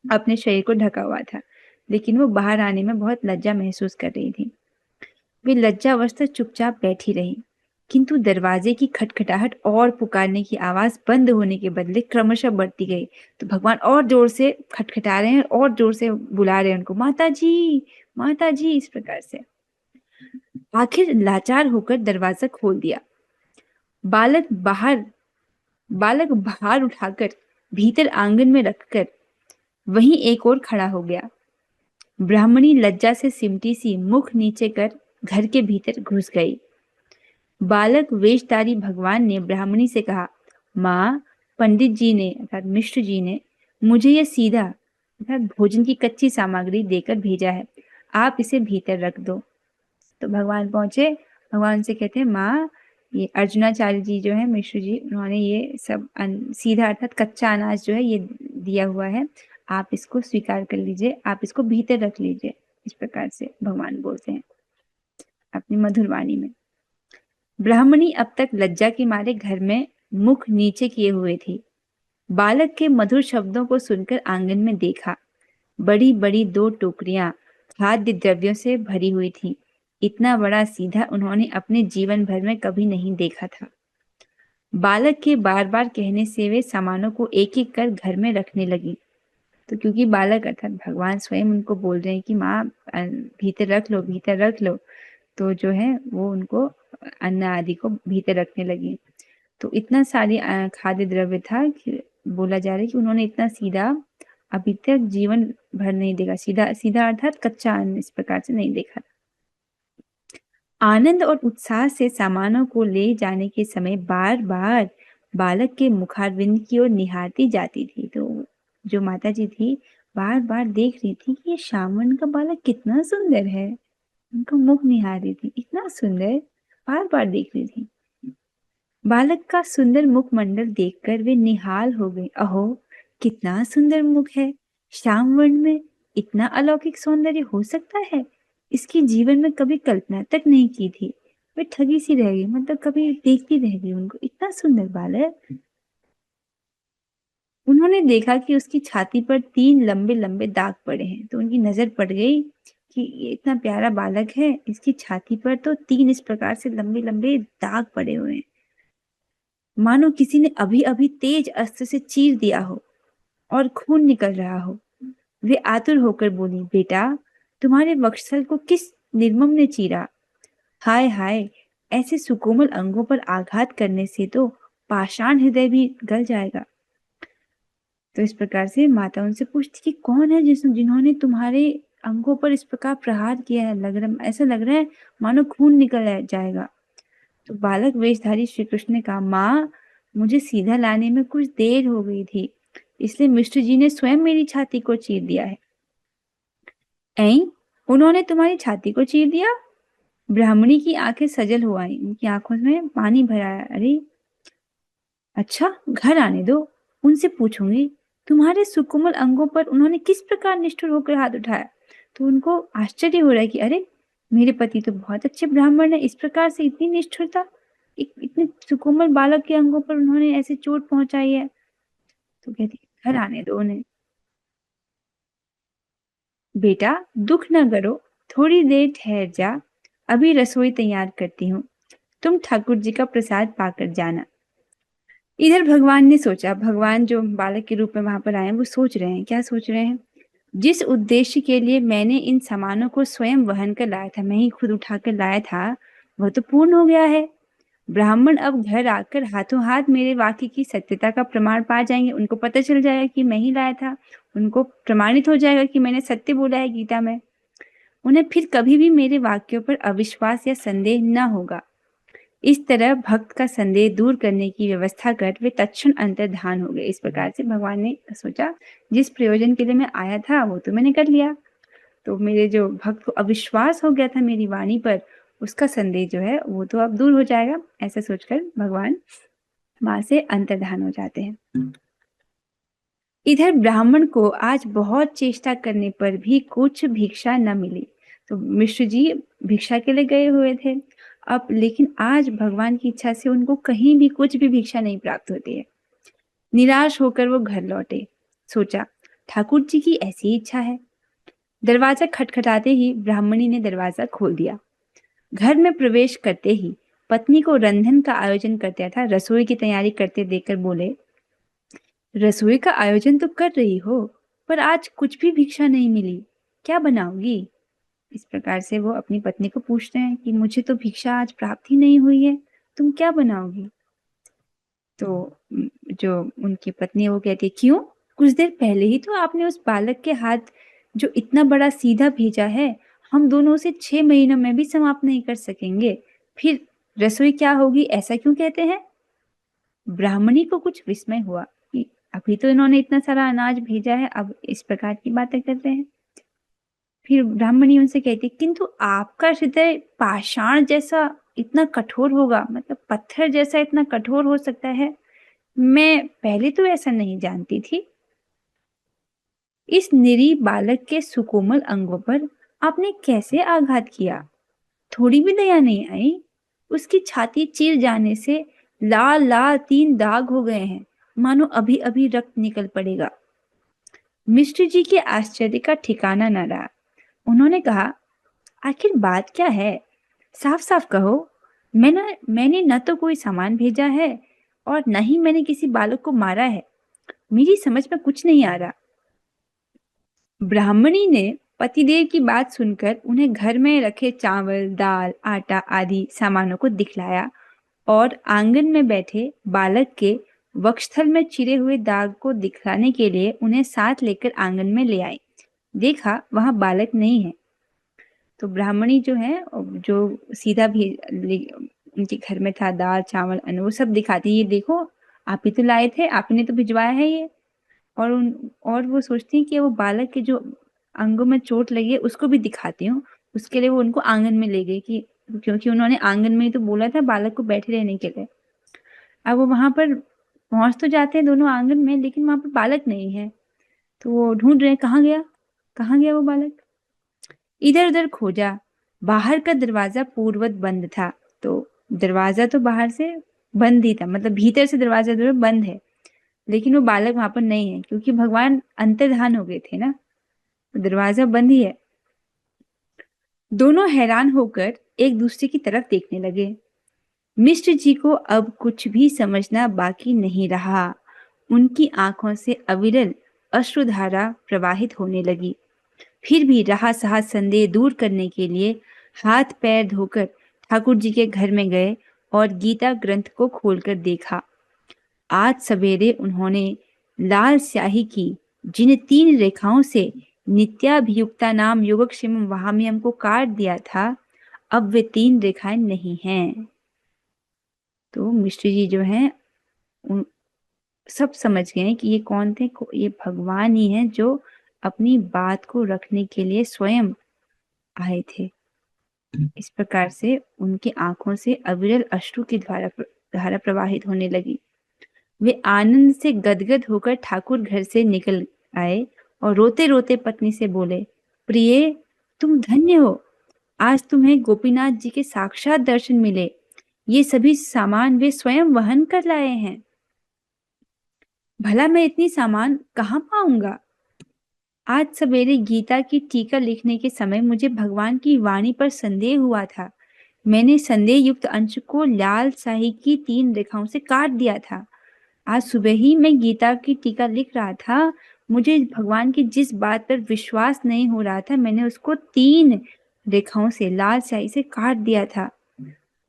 अपने शरीर को ढका हुआ था, लेकिन वो बाहर आने में बहुत लज्जा महसूस कर रही थी। वे लज्जावश चुपचाप बैठी रही, किंतु दरवाजे की खटखटाहट और पुकारने की आवाज बंद होने के बदले क्रमशः बढ़ती गई। तो भगवान और जोर से खटखटा रहे हैं और जोर से बुला रहे हैं उनको, माता जी, माता जी, इस प्रकार से। आखिर लाचार होकर दरवाजा खोल दिया। बालक बाहर उठाकर भीतर आंगन में रखकर वहीं एक और खड़ा हो गया। ब्राह्मणी लज्जा से सिमटी सी मुख नीचे कर घर के भीतर घुस गई। बालक वेशधारी भगवान ने ब्राह्मणी से कहा, माँ, पंडित जी ने अर्थात मिश्र जी ने मुझे यह सीधा अर्थात भोजन की कच्ची सामग्री देकर भेजा है, आप इसे भीतर रख दो। तो भगवान पहुंचे, भगवान से कहते हैं, माँ, ये अर्जुनाचार्य जी जो है, मिश्र जी, उन्होंने ये सब सीधा अर्थात कच्चा अनाज जो है ये दिया हुआ है, आप इसको स्वीकार कर लीजिए, आप इसको भीतर रख लीजिए। इस प्रकार से भगवान बोलते हैं अपनी मधुर वाणी में। ब्राह्मणी अब तक लज्जा के मारे घर में मुख नीचे किए हुए थी। बालक के मधुर शब्दों को सुनकर आंगन में देखा। बड़ी बड़ी 2 टोकरियां खाद्य द्रव्यों से भरी हुई थी। इतना बड़ा सीधा उन्होंने अपने जीवन भर में कभी नहीं देखा था। बालक के बार बार कहने से वे सामानों को एक एक कर घर में रखने लगी। तो क्योंकि बालक अर्थात भगवान स्वयं उनको बोल रहे हैं कि माँ, भीतर रख लो, भीतर रख लो, तो जो है वो उनको अन्न आदि को भीतर रखने लगी। तो इतना सारी खाद्य द्रव्य था कि बोला जा रहा है कि उन्होंने इतना सीधा अभी तक जीवन भर नहीं देखा। सीधा सीधा अर्थात कच्चा अन्न इस प्रकार से नहीं देखा। आनंद और उत्साह से सामानों को ले जाने के समय बार बार बालक के मुखारविंद की ओर निहारती जाती थी। तो जो माता जी थी बार बार देख रही थी कि ये श्यामवर्ण का बालक कितना सुंदर है, उनका मुख निहार रही थी, इतना सुंदर, बार बार देख रही थी। बालक का सुंदर मुखमंडल देखकर वे निहाल हो गई। अहो, कितना सुंदर मुख है, श्यामवर्ण में इतना अलौकिक सौंदर्य हो सकता है, इसकी जीवन में कभी कल्पना तक नहीं की थी। वे ठगी सी रह गई, मतलब कभी देखती रह गई उनको, इतना सुंदर बालक। उन्होंने देखा कि उसकी छाती पर 3 लंबे लंबे दाग पड़े हैं। तो उनकी नजर पड़ गई कि ये इतना प्यारा बालक है, इसकी छाती पर तो 3 इस प्रकार से लंबे लंबे दाग पड़े हुए हैं, मानो किसी ने अभी अभी तेज अस्त्र से चीर दिया हो और खून निकल रहा हो। वे आतुर होकर बोली, बेटा, तुम्हारे वक्षस्थल को किस निर्मम ने चीरा? हाय हाय, ऐसे सुकोमल अंगों पर आघात करने से तो पाषाण हृदय भी गल जाएगा। तो इस प्रकार से माता उनसे पूछती कि कौन है जिन्होंने तुम्हारे अंगों पर इस प्रकार प्रहार किया है, ऐसा लग रहा है मानो खून निकल जाएगा। तो बालक वेशधारी श्री कृष्ण ने कहा, माँ, मुझे सीधा लाने में कुछ देर हो गई थी, इसलिए मिश्र जी ने स्वयं मेरी छाती को चीर दिया है। ऐं, उन्होंने तुम्हारी छाती को चीर दिया? ब्राह्मणी की आंखें सजल हो आई, उनकी आंखों में पानी भर आया। अरे अच्छा, घर आने दो, उनसे पूछूंगी तुम्हारे सुकोमल अंगों पर उन्होंने किस प्रकार निष्ठुर होकर हाथ उठाया। तो उनको आश्चर्य हो रहा है कि अरे, मेरे पति तो बहुत अच्छे ब्राह्मण है, इस प्रकार से इतनी निष्ठुरता, इतने सुकोमल बालक के अंगों पर उन्होंने ऐसे चोट पहुंचाई है। तो कहती, घर आने दो उन्हें। बेटा, दुख न करो, थोड़ी देर ठहर जा, अभी रसोई तैयार करती हूँ, तुम ठाकुर जी का प्रसाद पाकर जाना। इधर भगवान ने सोचा, भगवान जो बालक के रूप में वहां पर आए हैं वो सोच रहे हैं, क्या सोच रहे हैं, जिस उद्देश्य के लिए मैंने इन सामानों को स्वयं वहन कर लाया था, मैं ही खुद उठाकर लाया था, वह तो पूर्ण हो गया है। ब्राह्मण अब घर आकर हाथों हाथ मेरे वाक्य की सत्यता का प्रमाण पा जाएंगे, उनको पता चल जाएगा कि मैं ही लाया था, उनको प्रमाणित हो जाएगा कि मैंने सत्य बोला है गीता में। उन्हें फिर कभी भी मेरे वाक्यों पर अविश्वास या संदेह न होगा। इस तरह भक्त का संदेह दूर करने की व्यवस्था कर वे तत्क्षण अंतर्धान हो गए। इस प्रकार से भगवान ने सोचा, जिस प्रयोजन के लिए मैं आया था वो तो मैंने कर लिया, तो मेरे जो भक्त को अविश्वास हो गया था मेरी वाणी पर, उसका संदेह जो है वो तो अब दूर हो जाएगा। ऐसा सोचकर भगवान वहां से अंतर्धान हो जाते हैं। इधर ब्राह्मण को आज बहुत चेष्टा करने पर भी कुछ भिक्षा न मिली। तो मिश्र जी भिक्षा के लिए गए हुए थे अब, लेकिन आज भगवान की इच्छा से उनको कहीं भी कुछ भी भिक्षा नहीं प्राप्त होती है। निराश होकर वो घर लौटे। सोचा ठाकुर जी की ऐसी इच्छा है। दरवाजा खटखटाते ही ब्राह्मणी ने दरवाजा खोल दिया। घर में प्रवेश करते ही पत्नी को रंधन का आयोजन करता था रसोई की तैयारी करते देखकर बोले, रसोई का आयोजन तो कर रही हो, पर आज कुछ भी भिक्षा नहीं मिली, क्या बनाओगी? इस प्रकार से वो अपनी पत्नी को पूछते हैं कि मुझे तो भिक्षा आज प्राप्त ही नहीं हुई है, तुम क्या बनाओगी? तो जो उनकी पत्नी है वो कहती है, क्यों? कुछ देर पहले ही तो आपने उस बालक के हाथ जो इतना बड़ा सीधा भेजा है, हम दोनों उसे 6 महीनों में भी समाप्त नहीं कर सकेंगे, फिर रसोई क्या होगी, ऐसा क्यों कहते हैं? ब्राह्मणी को कुछ विस्मय हुआ कि अभी तो इन्होंने इतना सारा अनाज भेजा है, अब इस प्रकार की बातें करते हैं। फिर ब्राह्मणी उनसे कहती, किंतु आपका हृदय पाषाण जैसा इतना कठोर होगा, मतलब पत्थर जैसा इतना कठोर हो सकता है, मैं पहले तो ऐसा नहीं जानती थी। इस निरीह बालक के सुकोमल अंगों पर आपने कैसे आघात किया? थोड़ी भी दया नहीं आई? उसकी छाती चीर जाने से लाल लाल 3 दाग हो गए हैं, मानो अभी अभी रक्त निकल पड़ेगा। मिश्र जी के आश्चर्य का ठिकाना न रहा। उन्होंने कहा, आखिर बात क्या है? साफ साफ कहो। मैंने न तो कोई सामान भेजा है और न ही मैंने किसी बालक को मारा है। मेरी समझ में कुछ नहीं आ रहा। ब्राह्मणी ने पतिदेव की बात सुनकर उन्हें घर में रखे चावल, दाल, आटा आदि सामानों को दिखलाया और आंगन में बैठे बालक के वक्षस्थल में चिरे हुए दाग को दिखलाने के लिए उन्हें साथ लेकर आंगन में ले आई। देखा वहां बालक नहीं है। तो ब्राह्मणी जो है, जो सीधा भी उनके घर में था दाल चावल अन्न, वो सब दिखाती, ये देखो आप ही तो लाए थे, आपने तो भिजवाया है ये। और वो सोचती हैं कि वो बालक के जो अंगों में चोट लगी है उसको भी दिखाती हूँ। उसके लिए वो उनको आंगन में ले गई, कि क्योंकि उन्होंने आंगन में ही तो बोला था बालक को बैठे रहने के लिए। अब वो वहां पर पहुंच तो जाते हैं दोनों आंगन में, लेकिन वहां पर बालक नहीं है। तो वो ढूंढ रहे हैं, कहाँ गया वो बालक? इधर उधर खोजा, बाहर का दरवाजा पूर्ववत बंद था। तो दरवाजा तो बाहर से बंद ही था, मतलब भीतर से दरवाजा जो है बंद है, लेकिन वो बालक वहां पर नहीं है, क्योंकि भगवान अंतर्धान हो गए थे ना, तो दरवाजा बंद ही है। दोनों हैरान होकर एक दूसरे की तरफ देखने लगे। मिश्र जी को अब कुछ भी समझना बाकी नहीं रहा। उनकी आंखों से अविरल अश्रुधारा प्रवाहित होने लगी। फिर भी रहा सहा संदेह दूर करने के लिए हाथ पैर धोकर ठाकुर जी के घर में गए और गीता ग्रंथ को खोलकर देखा। आज सवेरे उन्होंने लाल स्याही की जिन 3 रेखाओं से नित्याभियुक्ता नाम योगक्षेम वहाम्यम को काट दिया था, अब वे 3 रेखाएं नहीं हैं। तो मिश्र जी जो हैं सब समझ गए कि ये कौन थे। ये भगवान ही हैं जो अपनी बात को रखने के लिए स्वयं आए थे। इस प्रकार से उनकी आंखों से अविरल अश्रु की धारा प्रवाहित होने लगी। वे आनंद से गदगद होकर ठाकुर घर से निकल आए और रोते रोते पत्नी से बोले, प्रिय तुम धन्य हो, आज तुम्हें गोपीनाथ जी के साक्षात दर्शन मिले। ये सभी सामान वे स्वयं वहन कर लाए हैं। भला मैं इतनी सामान कहाँ पाऊंगा? आज सवेरे गीता की टीका लिखने के समय मुझे भगवान की वाणी पर संदेह हुआ था। मैंने संदेह युक्त अंश को लाल स्याही की 3 रेखाओं से काट दिया था। आज सुबह ही मैं गीता की टीका लिख रहा था। मुझे भगवान की जिस बात पर विश्वास नहीं हो रहा था, मैंने उसको 3 रेखाओं से लाल स्याही से काट दिया था।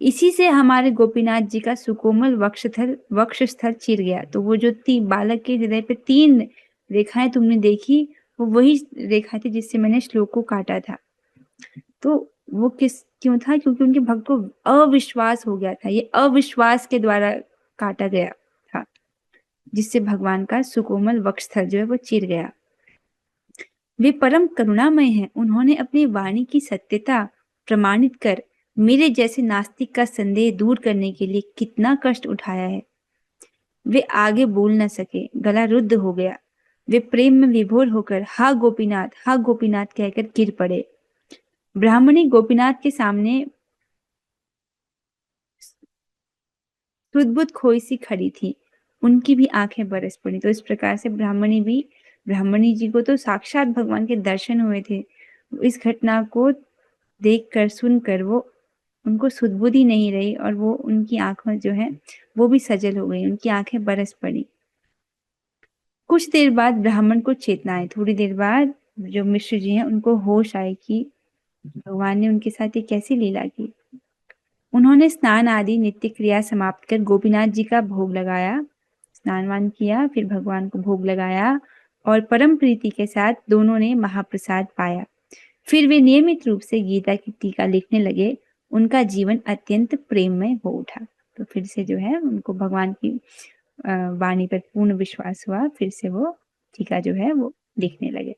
इसी से हमारे गोपीनाथ जी का सुकोमल वक्षस्थल चिर गया। तो वो जो बालक के हृदय पे 3 रेखाएं तुमने देखी, वो वही रेखा थी जिससे मैंने श्लोक को काटा था। तो वो क्यों था? क्योंकि उनके भक्त को अविश्वास हो गया था। ये अविश्वास के द्वारा काटा गया था, जिससे भगवान का सुकोमल वक्षस्थल जो है वो चिर गया। वे परम करुणामय हैं। उन्होंने अपनी वाणी की सत्यता प्रमाणित कर मेरे जैसे नास्तिक का संदेह दूर करने के लिए कितना कष्ट उठाया है। वे आगे बोल न सके, गला रुद्ध हो गया। वे प्रेम में विभोर होकर हा गोपीनाथ कहकर गिर पड़े। ब्राह्मणी गोपीनाथ के सामने सुदबुद खोई सी खड़ी थी। उनकी भी आंखें बरस पड़ी। तो इस प्रकार से ब्राह्मणी जी को तो साक्षात भगवान के दर्शन हुए थे। इस घटना को देखकर सुनकर वो उनको सुध-बुध ही नहीं रही और वो उनकी आंखों जो है वो भी सजल हो गई, उनकी आंखें बरस पड़ी। कुछ देर बाद ब्राह्मण को चेतना आई। थोड़ी देर बाद जो मिश्र जी हैं उनको होश आए कि भगवान ने उनके साथ ये कैसी लीला की। उन्होंने स्नान आदि नित्य क्रिया समाप्त कर गोपीनाथ जी का भोग लगाया, स्नान वान किया, फिर भगवान को भोग लगाया और परम प्रीति के साथ दोनों ने महाप्रसाद पाया। फिर वे नियमित रूप से गीता की टीका लिखने लगे। उनका जीवन अत्यंत प्रेममय हो उठा। तो फिर से जो है उनको भगवान की वाणी पर पूर्ण विश्वास हुआ। फिर से वो टीका जो है वो लिखने लगे।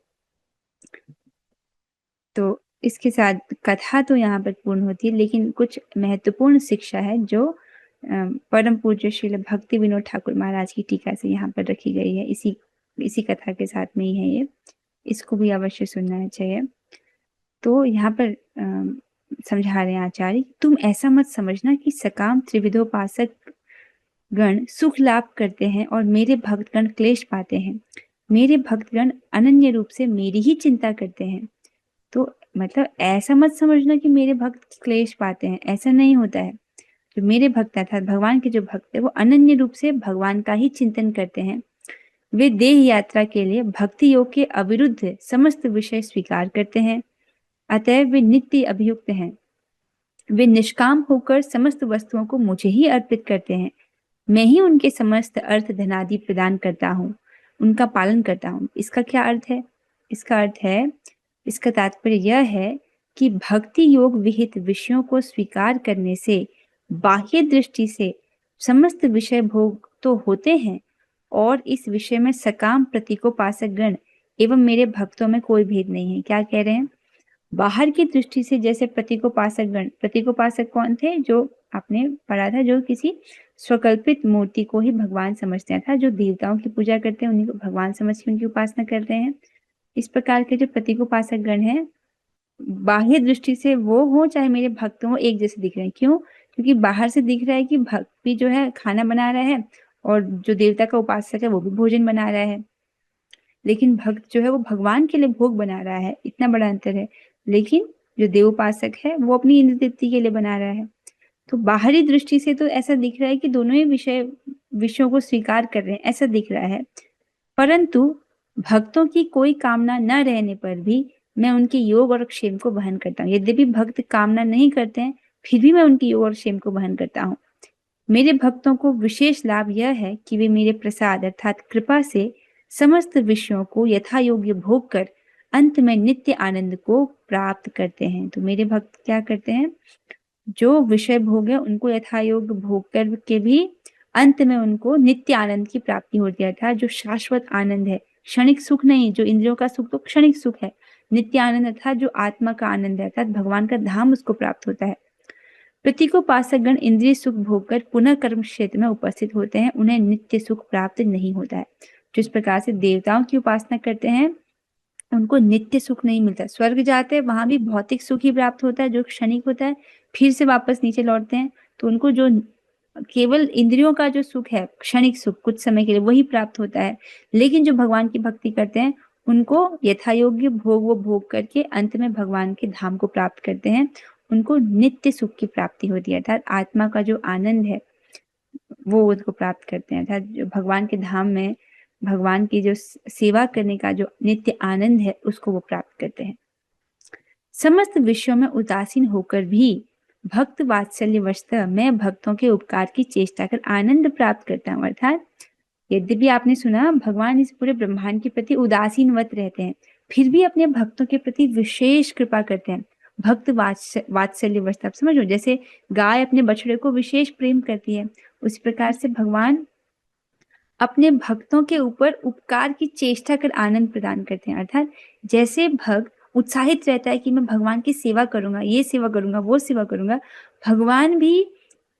तो इसके साथ कथा तो यहाँ पर पूर्ण होती है, लेकिन कुछ महत्वपूर्ण शिक्षा है जो परम पूज्य श्रील भक्ति विनोद ठाकुर महाराज की टीका से यहाँ पर रखी गई है। इसी कथा के साथ में ही है ये। इसको भी अवश्य सुनना चाहिए। तो यहाँ पर समझा रहे हैं आचार्य, तुम ऐसा मत समझना कि सकाम त्रिविधोपासक गण सुख लाभ करते हैं और मेरे भक्तगण क्लेश पाते हैं। मेरे भक्तगण अनन्य रूप से मेरी ही चिंता करते हैं। तो मतलब ऐसा मत समझना कि मेरे भक्त क्लेश पाते हैं, ऐसा नहीं होता है। जो मेरे भक्त अर्थात भगवान के जो भक्त है वो अनन्य रूप से भगवान का ही चिंतन करते हैं। वे देह यात्रा के लिए भक्ति योग के अविरुद्ध समस्त विषय स्वीकार करते हैं, अतएव वे नित्य अभियुक्त हैं। वे निष्काम होकर समस्त वस्तुओं को मुझे ही अर्पित करते हैं। मैं ही उनके समस्त अर्थ धनादि प्रदान करता हूँ, उनका पालन करता हूँ। इसका क्या अर्थ है? इसका तात्पर्य यह है कि भक्ति योग विहित विषयों को स्वीकार करने से बाह्य दृष्टि से समस्त विषय भोग तो होते हैं और इस विषय में सकाम प्रतीकोपासक गण एवं मेरे भक्तों में कोई भेद नहीं है। क्या कह रहे हैं? बाहर की दृष्टि से जैसे प्रतीकोपासक गण, प्रतीकोपासक कौन थे? जो आपने पढ़ा था, जो किसी स्वकल्पित मूर्ति को ही भगवान समझते हैं, था जो देवताओं की पूजा करते हैं उन्हीं को भगवान समझ के उनकी उपासना करते हैं। इस प्रकार के जो प्रतीकोपासक गण हैं, बाह्य दृष्टि से वो हो चाहे मेरे भक्त हो, एक जैसे दिख रहे हैं। क्यों? क्योंकि बाहर से दिख रहा है कि भक्त भी जो है खाना बना रहा है और जो देवता का उपासक है वो भी भोजन बना रहा है, लेकिन भक्त जो है वो भगवान के लिए भोग बना रहा है। इतना बड़ा अंतर है। लेकिन जो देवोपासक है वो अपनी इंद्र तृप्ति के लिए बना रहा है। तो बाहरी दृष्टि से तो ऐसा दिख रहा है कि दोनों ही विषयों को स्वीकार कर रहे हैं, ऐसा दिख रहा है। परंतु भक्तों की कोई कामना न रहने पर भी मैं उनके योग और क्षेम को वहन करता हूँ। यद्यपि भक्त कामना नहीं करते हैं, फिर भी मैं उनके योग और क्षेम को वहन करता हूँ। मेरे भक्तों को विशेष लाभ यह है कि वे मेरे प्रसाद अर्थात कृपा से समस्त विषयों को यथा योग्य भोग कर अंत में नित्य आनंद को प्राप्त करते हैं। तो मेरे भक्त क्या करते हैं? जो विषय भोग है उनको यथा योग्य भोग करके भी अंत में उनको नित्य आनंद की प्राप्ति होती है, अर्थात जो शाश्वत आनंद है, क्षणिक सुख नहीं। जो इंद्रियों का सुख तो क्षणिक सुख है, नित्य आनंद अर्थात जो आत्मा का आनंद है, अर्थात भगवान का धाम उसको प्राप्त होता है। प्रतीकोपासक गण इंद्रिय सुख भोग कर पुनः कर्म क्षेत्र में उपस्थित होते हैं, उन्हें नित्य सुख प्राप्त नहीं होता है। जिस प्रकार से देवताओं की उपासना करते हैं उनको नित्य सुख नहीं मिलता। स्वर्ग जाते हैं वहां भी भौतिक सुख ही प्राप्त होता है जो क्षणिक होता है, फिर से वापस नीचे लौटते हैं तो उनको जो केवल इंद्रियों का जो सुख है, क्षणिक सुख, कुछ समय के लिए वही प्राप्त होता है। लेकिन जो भगवान की भक्ति करते हैं उनको यथायोग्य भोग वो भोग करके अंत में भगवान के धाम को प्राप्त करते हैं, उनको नित्य सुख की प्राप्ति होती है, अर्थात आत्मा का जो आनंद है वो उनको प्राप्त करते हैं। अर्थात जो भगवान के धाम में भगवान की जो सेवा करने का जो नित्य आनंद है उसको वो प्राप्त करते हैं। समस्त विषयों में उदासीन होकर भी भक्त वात्सल्यवशतः मैं भक्तों के उपकार की चेष्टा कर आनंद प्राप्त करता हूँ। अर्थात यद्यपि आपने सुना भगवान इस पूरे ब्रह्मांड के प्रति उदासीनवत रहते हैं, फिर भी अपने भक्तों के प्रति विशेष कृपा करते हैं। भक्त वात्सल्यवशतः, आप समझो जैसे गाय अपने बछड़े को विशेष प्रेम करती है, उसी प्रकार से भगवान अपने भक्तों के ऊपर उपकार की चेष्टा कर आनंद प्रदान करते हैं। अर्थात जैसे भक्त उत्साहित रहता है कि मैं भगवान की सेवा करूंगा, ये सेवा करूंगा, वो सेवा करूंगा, भगवान भी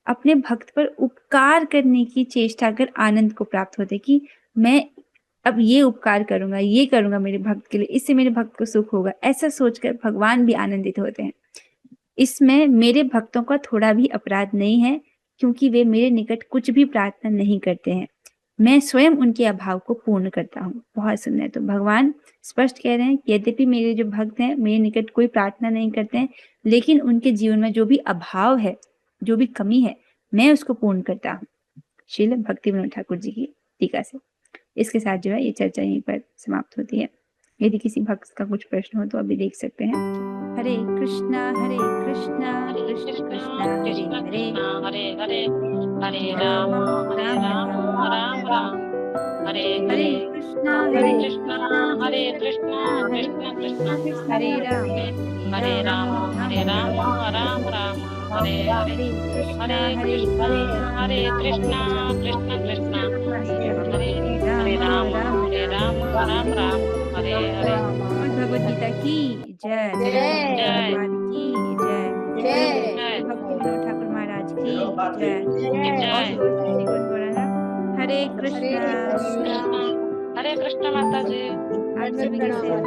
अपने भक्त पर उपकार करने की चेष्टा कर आनंद को प्राप्त होते कि मैं अब ये उपकार करूंगा, ये करूंगा मेरे भक्त के लिए, इससे मेरे भक्त को सुख होगा, ऐसा सोचकर भगवान भी आनंदित होते हैं। इसमें मेरे भक्तों का थोड़ा भी अपराध नहीं है, क्योंकि वे मेरे निकट कुछ भी प्रार्थना नहीं करते हैं, मैं स्वयं उनके अभाव को पूर्ण करता हूँ। बहुत सुंदर। तो भगवान स्पष्ट कह रहे हैं कि यद्यपि मेरे जो भक्त हैं मेरे निकट कोई प्रार्थना नहीं करते हैं, लेकिन उनके जीवन में जो भी अभाव है, जो भी कमी है, मैं उसको पूर्ण करता हूँ। श्रील भक्ति विनोद ठाकुर जी की टीका से। इसके साथ जो है ये चर्चा यहीं पर समाप्त होती है। यदि किसी भक्त का कुछ प्रश्न हो तो अभी देख सकते हैं। हरे कृष्णा कृष्ण कृष्ण हरे हरे, हरे हरे, हरे राम राम राम, हरे हरे, कृष्णा हरे कृष्णा कृष्ण कृष्ण हरे राम राम राम, हरे हरे, हरे कृष्णा कृष्ण कृष्ण, हरे राम राम राम, हरे हरे। भगवद गीता की जय, जय। भगवान की जय, जय। भक्ति विनोद ठाकुर महाराज की जय। जय। हरे कृष्णा। हरे कृष्ण माता जी। आप सभी कैसे हैं?